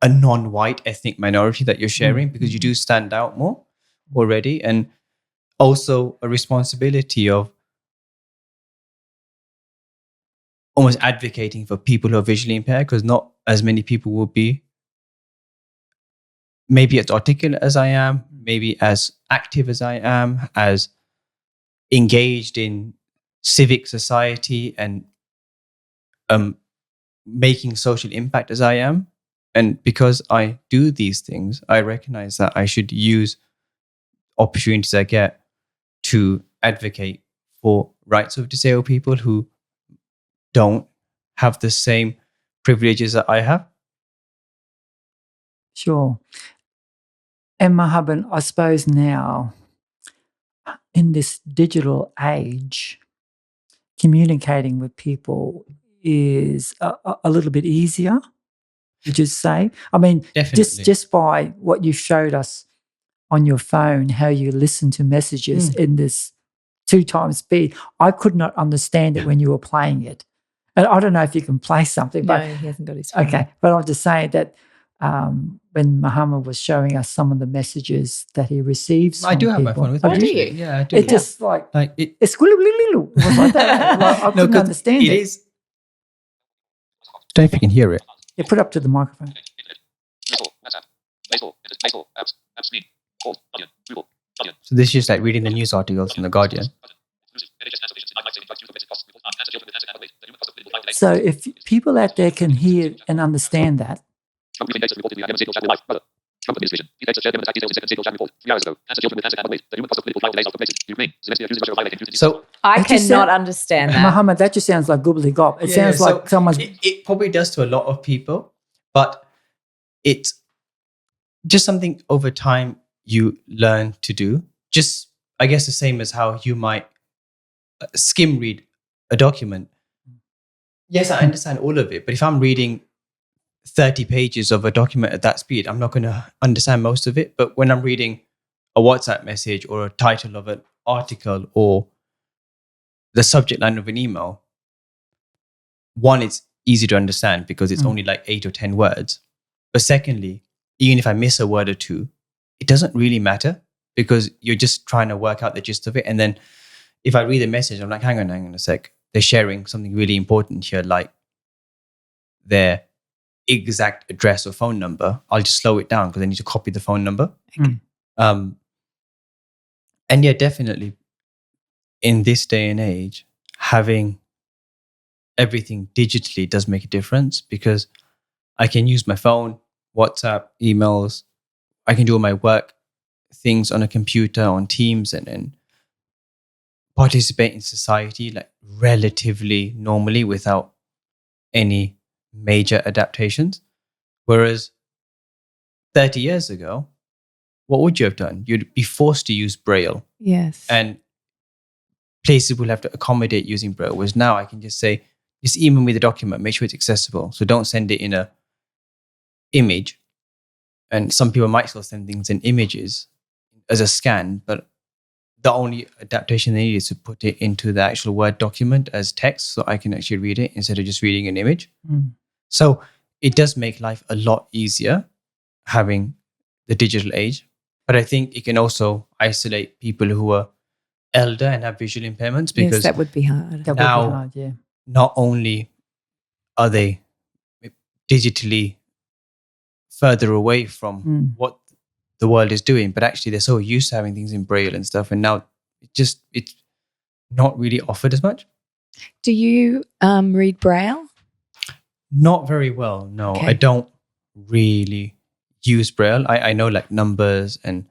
a non-white ethnic minority that you're sharing, because you do stand out more already. And also a responsibility of almost advocating for people who are visually impaired, because not as many people will be maybe as articulate as I am, maybe as active as I am, as engaged in civic society and making social impact as I am. And because I do these things, I recognize that I should use opportunities I get to advocate for rights of disabled people who don't have the same privileges that I have. Sure. And Mahaban, I suppose now, in this digital age, communicating with people is a little bit easier, would you say? I mean, Definitely. just by what you showed us on your phone, how you listen to messages in this 2 times speed, I could not understand it when you were playing it. And I don't know if you can play something, but No, he hasn't got his phone. okay. But I'm just saying that when Muhammad was showing us some of the messages that he receives, I from do have my people- phone with Oh, me. do you? you? Yeah, I do. It just like it it's it was like that. Like, I couldn't 'cause understand it. It is. Don't know if you can hear it. Yeah, put it up to the microphone. So this is just like reading the news articles in the Guardian. So if people out there can hear and understand that, So I It just cannot sound- understand that. Muhammad, that just sounds like gobbledygook. It sounds like someone's. It probably does to a lot of people, but it's just something over time you learn to do. Just, I guess, the same as how you might skim read a document. Yes, I understand all of it, but if I'm reading 30 pages of a document at that speed, I'm not going to understand most of it. But when I'm reading a WhatsApp message or a title of an article or the subject line of an email, one, it's easy to understand because it's only like 8 or 10 words. But secondly, even if I miss a word or two, it doesn't really matter because you're just trying to work out the gist of it. And then if I read the message, I'm like, hang on a sec. They're sharing something really important here, like their exact address or phone number. I'll just slow it down because I need to copy the phone number. And yeah, definitely in this day and age, having everything digitally does make a difference because I can use my phone, WhatsApp, emails. I can do all my work things on a computer, on Teams, and participate in society like relatively normally without any major adaptations. Whereas 30 years ago, what would you have done? You'd be forced to use Braille, Yes. and places will have to accommodate using Braille. Whereas now I can just say, just email me the document, make sure it's accessible. So don't send it in a image. And some people might still send things in images as a scan, but the only adaptation they need is to put it into the actual Word document as text so I can actually read it instead of just reading an image. So it does make life a lot easier having the digital age. But I think it can also isolate people who are elder and have visual impairments because yes, that would be hard. That Now- would be hard, yeah. not only are they digitally further away from what the world is doing, but actually they're so used to having things in Braille and stuff. And now it's not really offered as much. Do you read Braille? Not very well, no. Okay. I don't really use Braille. I know like numbers and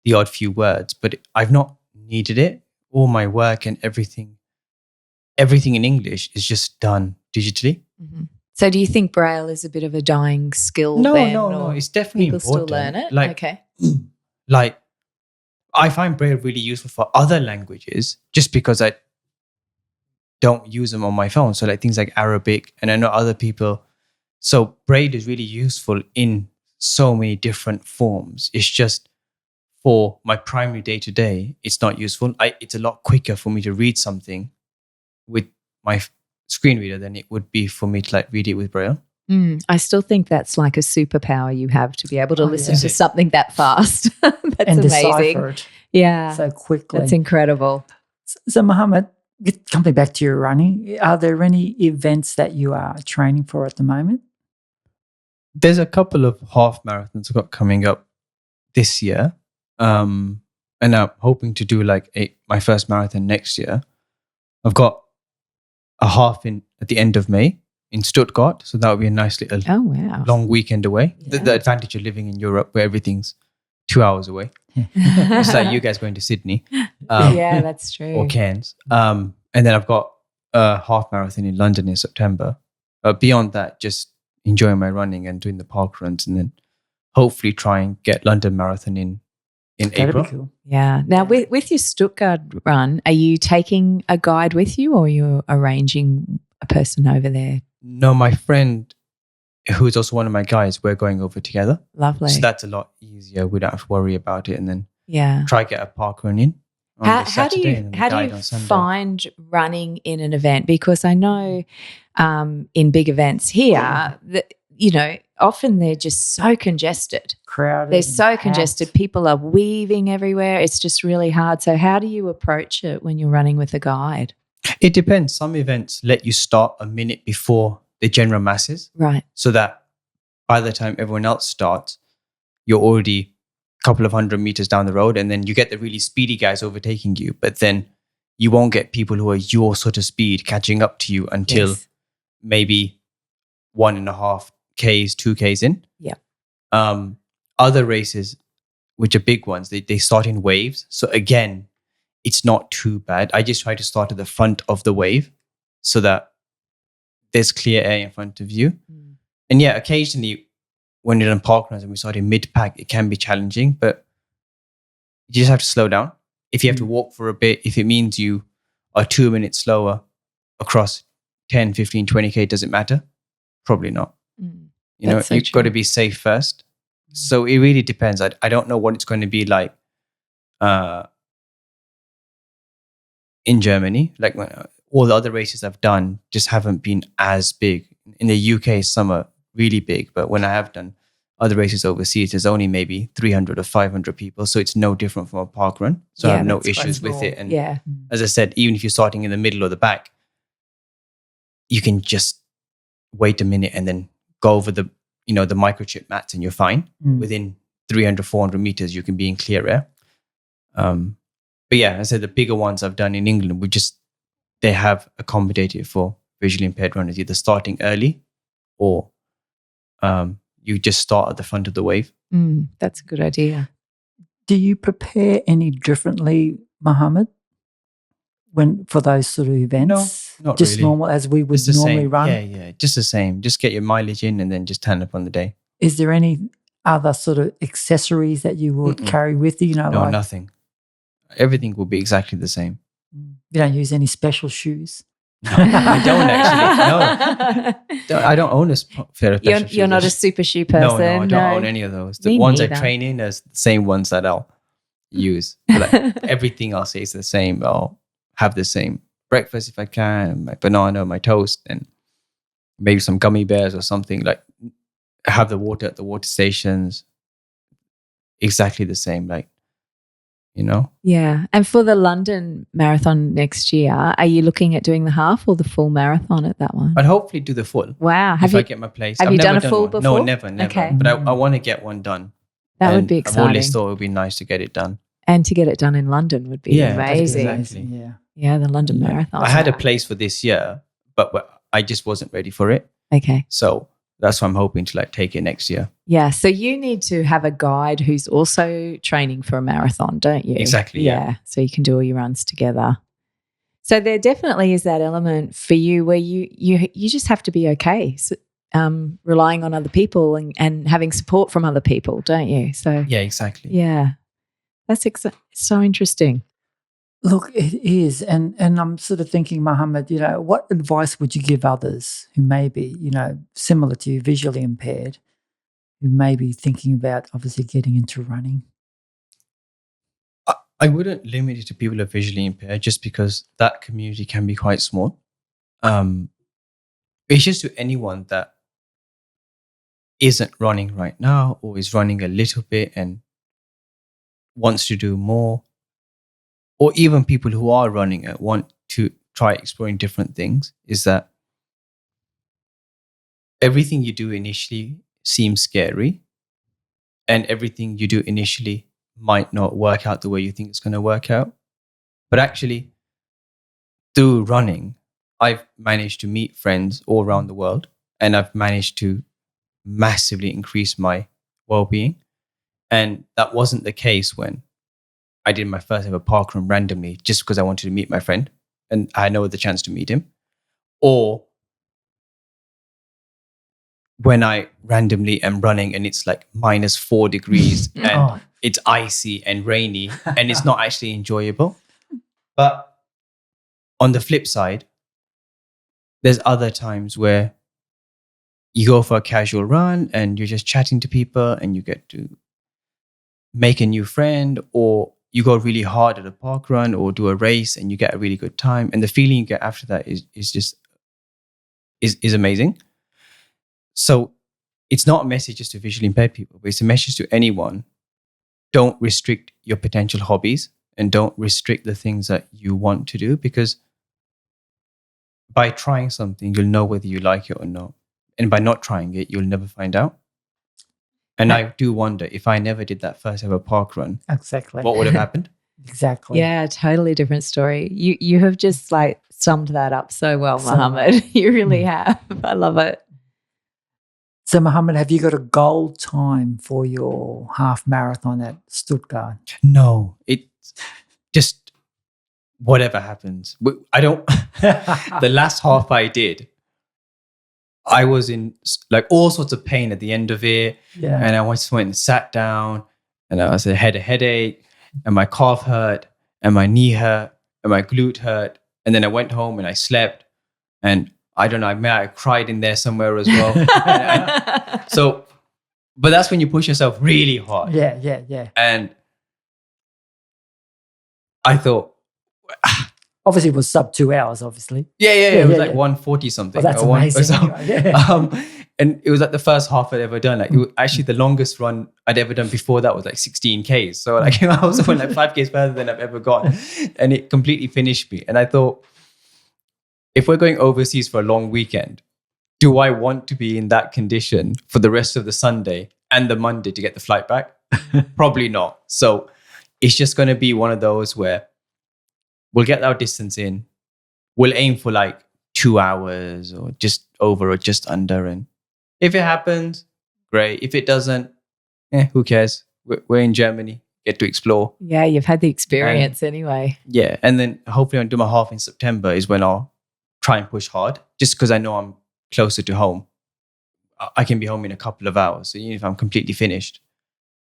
the odd few words, but I've not needed it. All my work and everything in English is just done digitally. Mm-hmm. So do you think Braille is a bit of a dying skill No, then? no. or It's definitely people important. still learn it? Like, Okay. like I find Braille really useful for other languages just because I don't use them on my phone. So like things like Arabic, and I know other people. So Braille is really useful in so many different forms. It's just for my primary day to day, it's not useful. It's a lot quicker for me to read something with my screen reader than it would be for me to like read it with Braille. I still think that's like a superpower you have to be able to Oh, listen yeah. to something that fast. That's And amazing. decipher it Yeah. so quickly. That's incredible. So, Mohammed, coming back to your running, are there any events that you are training for at the moment? There's a couple of half marathons I've got coming up this year. And I'm hoping to do like my first marathon next year. I've got a half at the end of May in Stuttgart. So that would be a nice little Oh, wow. long weekend away. Yeah. The advantage of living in Europe where everything's 2 hours away. It's like you guys going to Sydney yeah, that's true. or Cairns. And then I've got a half marathon in London in September. Beyond that, just enjoying my running and doing the park runs, and then hopefully try and get London Marathon in That'd April. be cool. Yeah. Now, with your Stuttgart run, are you taking a guide with you or you're arranging a person over there? No, my friend, who is also one of my guys, we're going over together. Lovely. So that's a lot easier. We don't have to worry about it, and then Yeah. try get a park run in. on the Saturday and then how do guide you on Sunday. find running in an event? Because I know in big events here that often they're just so congested. Crowded. They're and so packed. congested. People are weaving everywhere. It's just really hard. So how do you approach it when you're running with a guide? It depends. Some events let you start a minute before the general masses, Right. so that by the time everyone else starts, you're already a couple of 100 meters down the road, and then you get the really speedy guys overtaking you. But then you won't get people who are your sort of speed catching up to you until Yes. maybe 1.5 Ks, 2 Ks in. Yeah. Other races, which are big ones, they start in waves. So again, it's not too bad. I just try to start at the front of the wave so that there's clear air in front of you. Mm. And yeah, occasionally when you're in park runs and we start in mid-pack, it can be challenging, but you just have to slow down. If you have to walk for a bit, if it means you are 2 minutes slower across 10, 15, 20K, does it matter? Probably not. Mm. You know, That's so you've got to true. be safe first. So it really depends. I don't know what it's going to be like in Germany. Like all the other races I've done just haven't been as big. In the UK, some are really big, but when I have done other races overseas, there's only maybe 300 or 500 people. So it's no different from a park run. So I Yeah, have no that's quite issues with small. it. And Yeah. as I said, even if you're starting in the middle or the back, you can just wait a minute and then go over the microchip mats and you're fine. Mm. Within 300, 400 meters, you can be in clear air. But yeah, I said the bigger ones I've done in England, they have accommodated for visually impaired runners, either starting early or you just start at the front of the wave. Mm, that's a good idea. Do you prepare any differently, Mohammed, for those sort of events? not just really. normal as we would It's the normally same. run. Yeah, just the same. Just get your mileage in and then just turn up on the day. Is there any other sort of accessories that you would Mm-mm. carry with you? No, like, nothing. Everything will be exactly the same. you don't use any special shoes. No, I don't actually. No, I don't own a pair of special You're not a shoes. super shoe No, person. I don't own any of those. The Me ones I neither. train in are the same ones that I'll use. Like, everything I'll say is the same. I'll have the same breakfast if I can, my banana, my toast, and maybe some gummy bears or something. Like, have the water at the water stations. Exactly the same. Like, Yeah. And for the London Marathon next year, are you looking at doing the half or the full marathon at that one? I'd hopefully do the full. Wow. If I get my place. have I've you never done a full one. No, before? never. Okay. But I want to get one done. That would And be I've exciting. always thought it would be nice to get it done. And to get it done in London would be Yeah, that's amazing. exactly. Yeah. Yeah, the London Marathon. I had a place for this year, but I just wasn't ready for it. Okay. So that's why I'm hoping to take it next year. Yeah. So you need to have a guide who's also training for a marathon, don't you? Exactly, yeah. So you can do all your runs together. So there definitely is that element for you where you just have to be okay, relying on other people and having support from other people, don't you? So Yeah, exactly. yeah, that's so interesting. Look, it is. And I'm sort of thinking, Mohammed, what advice would you give others who may be, similar to you, visually impaired, who may be thinking about obviously getting into running? I wouldn't limit it to people who are visually impaired just because that community can be quite small. It's just to anyone that isn't running right now or is running a little bit and wants to do more, or even people who are running and want to try exploring different things, is that everything you do initially seems scary and everything you do initially might not work out the way you think it's going to work out. But actually, through running, I've managed to meet friends all around the world and I've managed to massively increase my well-being. And that wasn't the case when I did my first ever parkrun randomly just because I wanted to meet my friend and I had no other chance to meet him. Or when I randomly am running and it's like -4 degrees and Oh. it's icy and rainy and it's not actually enjoyable. But on the flip side, there's other times where you go for a casual run and you're just chatting to people and you get to make a new friend, or you go really hard at a park run or do a race and you get a really good time, and the feeling you get after that is amazing. So it's not a message just to visually impaired people, but it's a message to anyone. Don't restrict your potential hobbies and don't restrict the things that you want to do, because by trying something, you'll know whether you like it or not. And by not trying it, you'll never find out. And I do wonder, if I never did that first ever park run, Exactly. what would have happened? Exactly. Yeah, totally different story. You have just like summed that up so well, So- Mohammed. You really have. I love it. So, Mohammed, have you got a goal time for your half marathon at Stuttgart? No, it's just whatever happens. I don't. The last half I did, I was in like all sorts of pain at the end of it. Yeah. And I just went and sat down, and I had a headache, and my calf hurt, and my knee hurt, and my glute hurt. And then I went home and I slept, and I don't know, I cried in there somewhere as well. So, but that's when you push yourself really hard. Yeah. And I thought, Obviously, it was sub 2 hours, obviously. it was like yeah. 140 something. Oh, that's or one- or amazing. so. Yeah. And it was like the first half I'd ever done. Like, it was actually the longest run I'd ever done before that was like 16 Ks. So like I was going like 5 Ks further than I've ever gone, and it completely finished me. And I thought, if we're going overseas for a long weekend, do I want to be in that condition for the rest of the Sunday and the Monday to get the flight back? Probably not. So it's just going to be one of those where we'll get our distance in. We'll aim for like 2 hours or just over or just under. And if it happens, great. If it doesn't, who cares? We're in Germany, get to explore. Yeah, you've had the experience anyway. Yeah. And then hopefully I'll do my half in September is when I'll try and push hard, just because I know I'm closer to home. I can be home in a couple of hours. So even if I'm completely finished,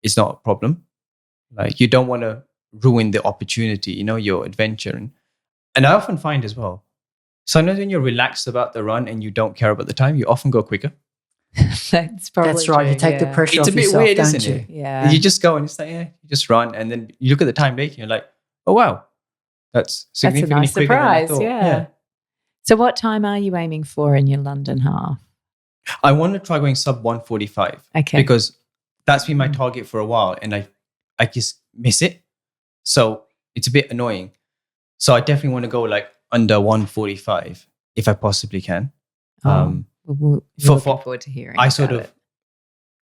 it's not a problem. Like, you don't want to ruin the opportunity, your adventure. And I often find as well, sometimes when you're relaxed about the run and you don't care about the time, you often go quicker. That's probably That's right. You true, take the yeah. pressure It's off a bit yourself, weird, don't isn't you? it? Yeah. You just go and it's like, you just run. And then you look at the time later and you're like, oh, wow, that's That's a significantly nice quicker than I surprise. thought. Yeah. So what time are you aiming for in your London half? I want to try going sub 145 Okay. because that's been my target for a while and I just miss it. So it's a bit annoying. So I definitely want to go like under 145 if I possibly can. We're for- looking for- forward to hearing. I sort about of,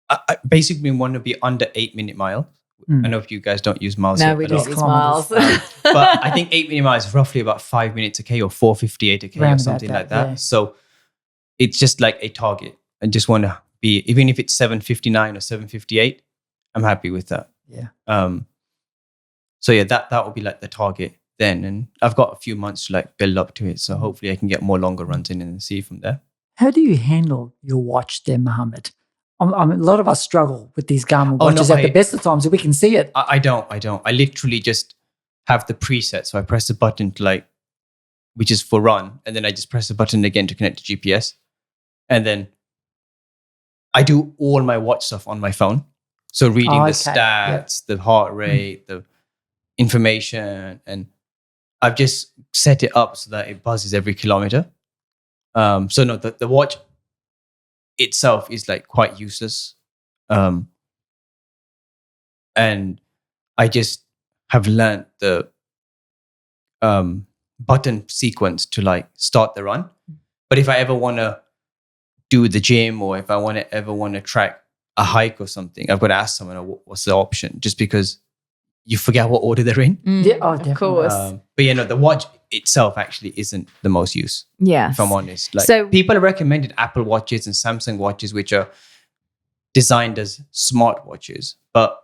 it. I basically want to be under 8-minute mile. Mm. I know if you guys don't use miles. No, yet, we but don't I'll- use kilometers. miles. but I think 8-minute mile is roughly about 5 minutes a K or 4:58 a K Round or about something like that, that. yeah. So it's just like a target. I just want to be, even if it's 7:59 or 7:58, I'm happy with that. Yeah. So yeah, that will be like the target then. And I've got a few months to like build up to it. So hopefully I can get more longer runs in and see from there. How do you handle your watch there, Mohammed? A lot of us struggle with these Garmin Oh, no, watches at the best of times. We can see it. I don't. I literally just have the preset. So I press the button to like, which is for run. And then I just press the button again to connect to GPS. And then I do all my watch stuff on my phone. So reading Oh, the okay. Yeah. stats, the heart rate, the information. And I've just set it up so that it buzzes every kilometer. So no, the watch itself is like quite useless. And I just have learned the button sequence to like start the run. But if I ever want to do the gym or if I ever want to track a hike or something, I've got to ask someone what's the option, just because you forget what order they're in. Yeah, oh, of definitely. course. But the watch itself actually isn't the most use, Yes. if I'm honest. Like, So- people have recommended Apple watches and Samsung watches, which are designed as smart watches, but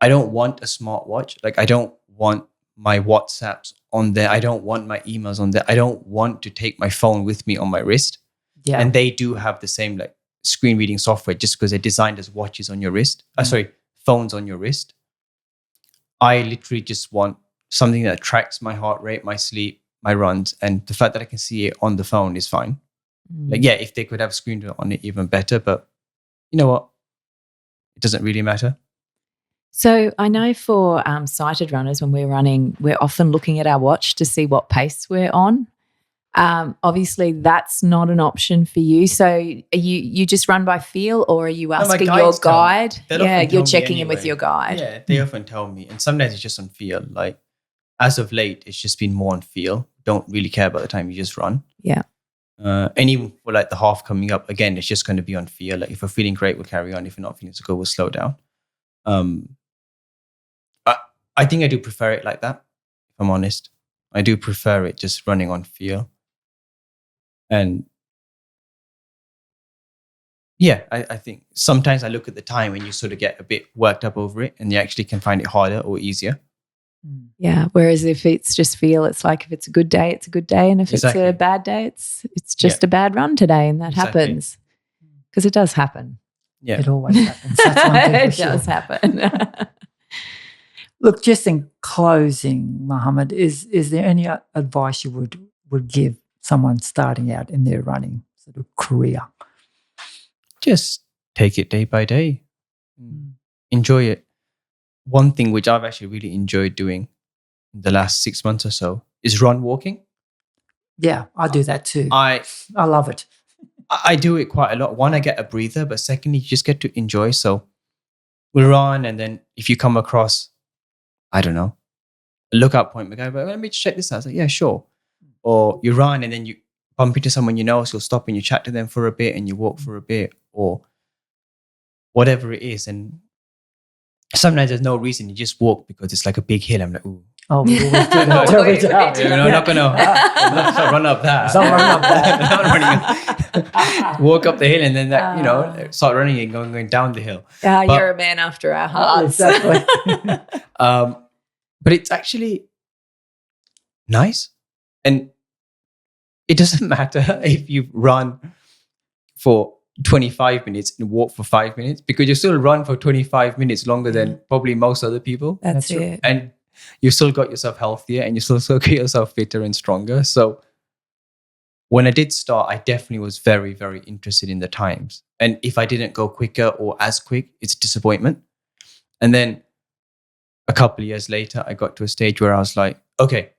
I don't want a smart watch. Like, I don't want my WhatsApps on there. I don't want my emails on there. I don't want to take my phone with me on my wrist. Yeah. And they do have the same like screen reading software just because they're designed as watches on your wrist. Phones on your wrist. I literally just want something that tracks my heart rate, my sleep, my runs, and the fact that I can see it on the phone is fine. Like, yeah, if they could have a screen on it, even better. But you know what? It doesn't really matter. So I know for sighted runners, when we're running, we're often looking at our watch to see what pace we're on. Obviously, that's not an option for you. So are you just run by feel, or are you my asking your guides tell me. guide? They'll Yeah, often tell you're me checking in with anyway. your guide. Yeah, they often tell me. And sometimes it's just on feel. Like as of late, it's just been more on feel. Don't really care about the time, you just run. Yeah. And even for like the half coming up, again, it's just going to be on feel. Like if we're feeling great, we'll carry on. If we're not feeling so good, we'll slow down. I think I do prefer it like that, if I'm honest. I do prefer it just running on feel. And yeah, I think sometimes I look at the time and you sort of get a bit worked up over it and you actually can find it harder or easier. Yeah. Whereas if it's just feel, it's like if it's a good day, it's a good day. And if Exactly. it's a bad day, it's just a bad run today. And that Exactly. happens because it does happen. Yeah. It always happens. That's one thing for It sure. does happen. Look, just in closing, Mohammed, is there any advice you would give someone starting out in their running sort of career? Just take it day by day. Enjoy it. One thing which I've actually really enjoyed doing in the last 6 months or so is run walking. Yeah, I do that too. I love it. do it quite a lot. One, I get a breather, but secondly, you just get to enjoy. So we'll run, and then if you come across, I don't know, a lookout point, we go, well, let me check this out. I was like, yeah, sure. Or you run and then you bump into someone you know, so you'll stop and you chat to them for a bit and you walk for a bit or whatever it is. And sometimes there's no reason, you just walk because it's like a big hill. I'm like, ooh. Oh, we always do No, that. we every do. time. I'm not going to run up that. Don't run up that. Not running. Walk up the hill and then that, start running and going down the hill. You're a man after our hearts. Exactly. But it's actually nice. And it doesn't matter if you run for 25 minutes and walk for 5 minutes because you still run for 25 minutes longer than probably most other people. That's That's it. And you still got yourself healthier and you still get yourself fitter and stronger. So when I did start, I definitely was very, very interested in the times. And if I didn't go quicker or as quick, it's disappointment. And then a couple of years later, I got to a stage where I was like, okay,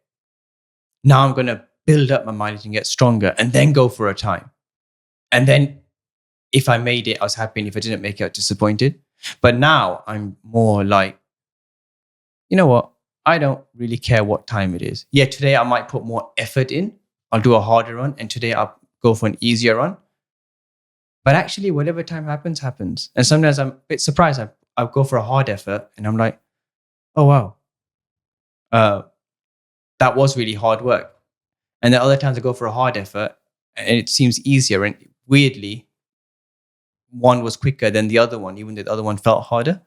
now I'm going to build up my mileage and get stronger and then go for a time. And then if I made it, I was happy. And if I didn't make it, I was disappointed. But now I'm more like, you know what? I don't really care what time it is. Yeah, today I might put more effort in. I'll do a harder run. And today I'll go for an easier run. But actually, whatever time happens, happens. And sometimes I'm a bit surprised. I'll go for a hard effort and I'm like, oh, wow. That was really hard work. And then other times I go for a hard effort and it seems easier. And weirdly, one was quicker than the other one, even though the other one felt harder.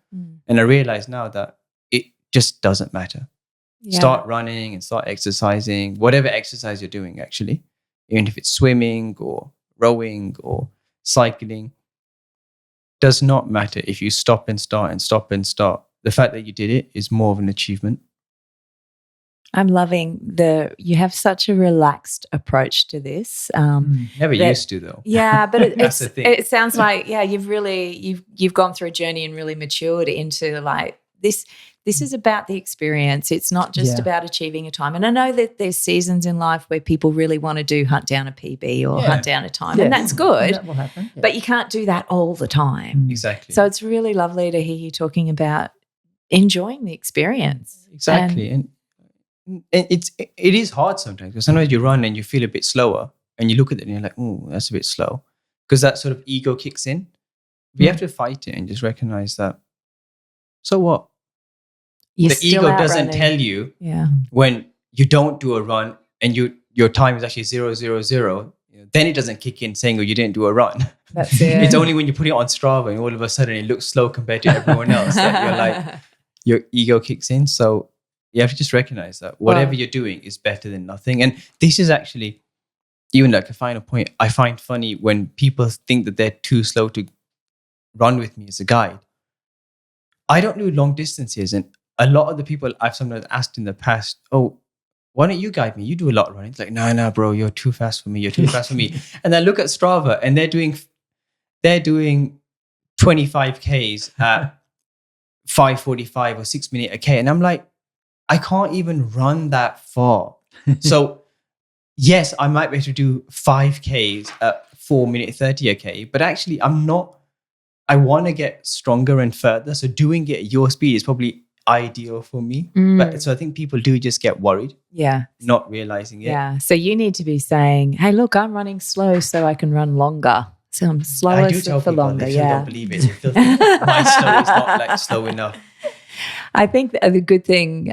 And I realize now that it just doesn't matter. Yeah. Start running and start exercising, whatever exercise you're doing, actually, even if it's swimming or rowing or cycling, does not matter if you stop and start and stop and start. The fact that you did it is more of an achievement. I'm loving you have such a relaxed approach to this. Never used to though. Yeah, but That's the thing. it sounds like, you've gone through a journey and really matured into like this is about the experience. It's not just about achieving a time. And I know that there's seasons in life where people really want to hunt down a PB or hunt down a time. And that's good. That will happen. Yeah. But you can't do that all the time. Exactly. So it's really lovely to hear you talking about enjoying the experience. Exactly. And it is hard sometimes because sometimes you run and you feel a bit slower and you look at it and you're like, oh, that's a bit slow. Because that sort of ego kicks in. But you have to fight it and just recognize that. So what? You're the still ego out doesn't running. tell you Yeah. when you don't do a run and your time is actually 0:00. Then it doesn't kick in saying, oh, you didn't do a run. That's it. It's only when you put it on Strava and all of a sudden it looks slow compared to everyone else that you're like, your ego kicks in. So you have to just recognize that whatever you're doing is better than nothing. And this is actually, even like a final point, I find funny when people think that they're too slow to run with me as a guide. I don't do long distances. And a lot of the people I've sometimes asked in the past, oh, why don't you guide me? You do a lot of running. It's like, no, bro, you're too fast for me. You're too fast for me. And I look at Strava and they're doing 25 Ks at 5:45 or 6 minute a K. And I'm like, I can't even run that far. So yes, I might be able to do 5Ks at 4 minute 30 a K, but actually I want to get stronger and further. So doing it at your speed is probably ideal for me. But so I think people do just get worried, Yeah. not realizing it. Yeah. So you need to be saying, hey, look, I'm running slow so I can run longer. So I'm slower I do tell for people, longer. they still Yeah. don't believe it. They still think my slow is not like slow enough. I think the good thing,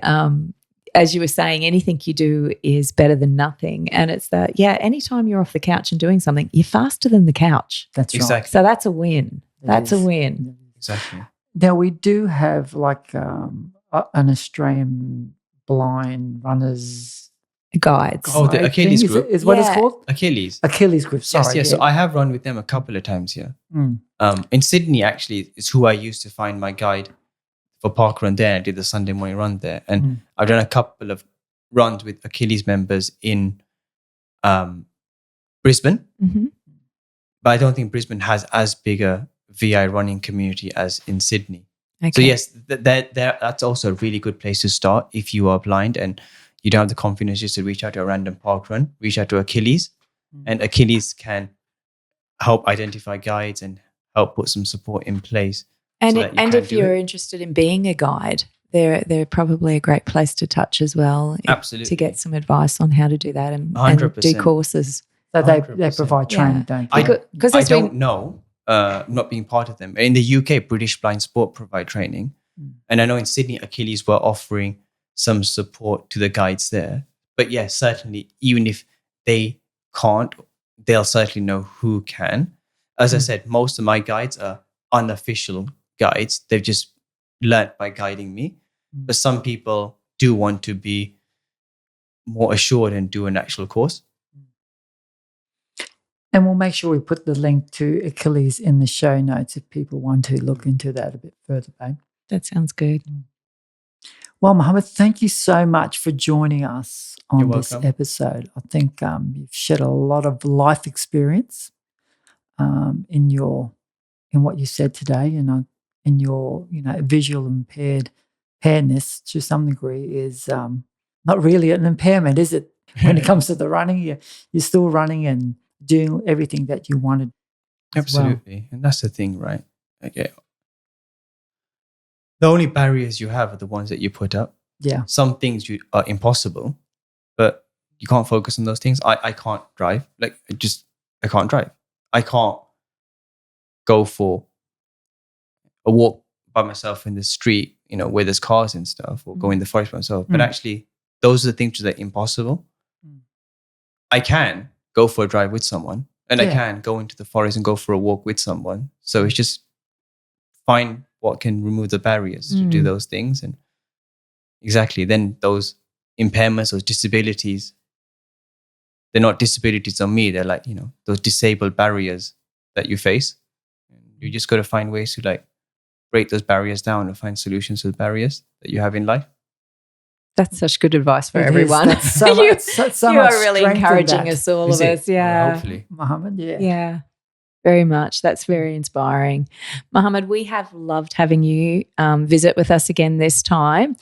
as you were saying, anything you do is better than nothing. And it's that, anytime you're off the couch and doing something, you're faster than the couch. That's right. Exactly. So that's a win. It That's a is. win. Exactly. Now, we do have like an Australian blind runners Guides. Oh, the guide Achilles thing, group. is what it's Yeah. called? Achilles. Achilles group. Sorry. Yes. yeah. So I have run with them a couple of times here. Mm. In Sydney, actually, is who I used to find my guide for parkrun there. I did the Sunday morning run there. And I've done a couple of runs with Achilles members in Brisbane. Mm-hmm. But I don't think Brisbane has as big a VI running community as in Sydney. Okay. So yes, that's also a really good place to start if you are blind and you don't have the confidence just to reach out to a random park run. Reach out to Achilles, and Achilles can help identify guides and help put some support in place. And so that you and can if do you're it. interested in being a guide, they're probably a great place to touch as well. Absolutely. To get some advice on how to do that and do 100%. courses. So they 100%. provide training, don't they? Because I there's been don't know, not being part of them. In the UK, British Blind Sport provide training. And I know in Sydney, Achilles were offering some support to the guides there. But yes, certainly, even if they can't, they'll certainly know who can. As I said, most of my guides are unofficial guides. They've just learnt by guiding me. But some people do want to be more assured and do an actual course. And we'll make sure we put the link to Achilles in the show notes if people want to look into that a bit further, babe. that sounds good. Well, Mohammed, thank you so much for joining us on You're this welcome. episode. I think you've shared a lot of life experience in what you said today, and in your visual impairedness to some degree is not really an impairment, is it? When it comes to the running, you're still running and doing everything that you wanted. as well. Absolutely. And that's the thing, right? Okay. The only barriers you have are the ones that you put up. Yeah. Some things are impossible, but you can't focus on those things. I can't drive. I can't drive. I can't go for a walk by myself in the street, where there's cars and stuff, or go in the forest by myself. But actually, those are the things that are impossible. I can go for a drive with someone, and I Yeah. can go into the forest and go for a walk with someone. So it's just find what can remove the barriers to do those things. And exactly, then those impairments, those disabilities, they're not disabilities on me. They're like, those disabled barriers that you face. And you just got to find ways to break those barriers down and find solutions to the barriers that you have in life. That's such good advice for It is. everyone. That's so you much- so you much are really strength in encouraging that. us, all Is of it? us. Yeah. Well, hopefully. Mohammed, yeah. Yeah, very much. That's very inspiring. Mohammed, we have loved having you visit with us again this time.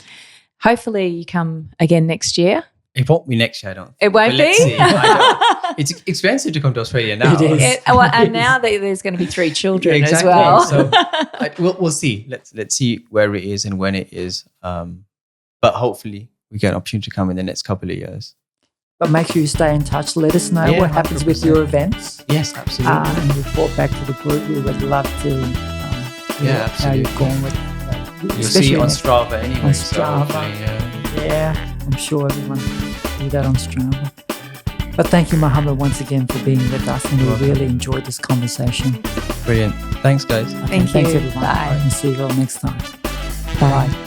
Hopefully you come again next year. It won't be next year, I don't think. It won't But let's be? see. I don't- It's expensive to come to Australia now. It is. And now that there's going to be 3 children Exactly. as well. So we'll see. Let's see where it is and when it is. But hopefully we get an opportunity to come in the next couple of years. But make sure you stay in touch. Let us know Yeah, what happens with 100%. your events. Yes, absolutely. And report back to the group. We would love to hear how you've absolutely. gone with You'll especially see on in- Strava anyway. on so Strava. hopefully, Yeah, I'm sure everyone will do that on Strava. But thank you, Mohammed, once again for being with us, and we really enjoyed this conversation. brilliant. Thanks, guys. Okay, Thank thanks you. everyone. Bye. And see you all next time. Bye.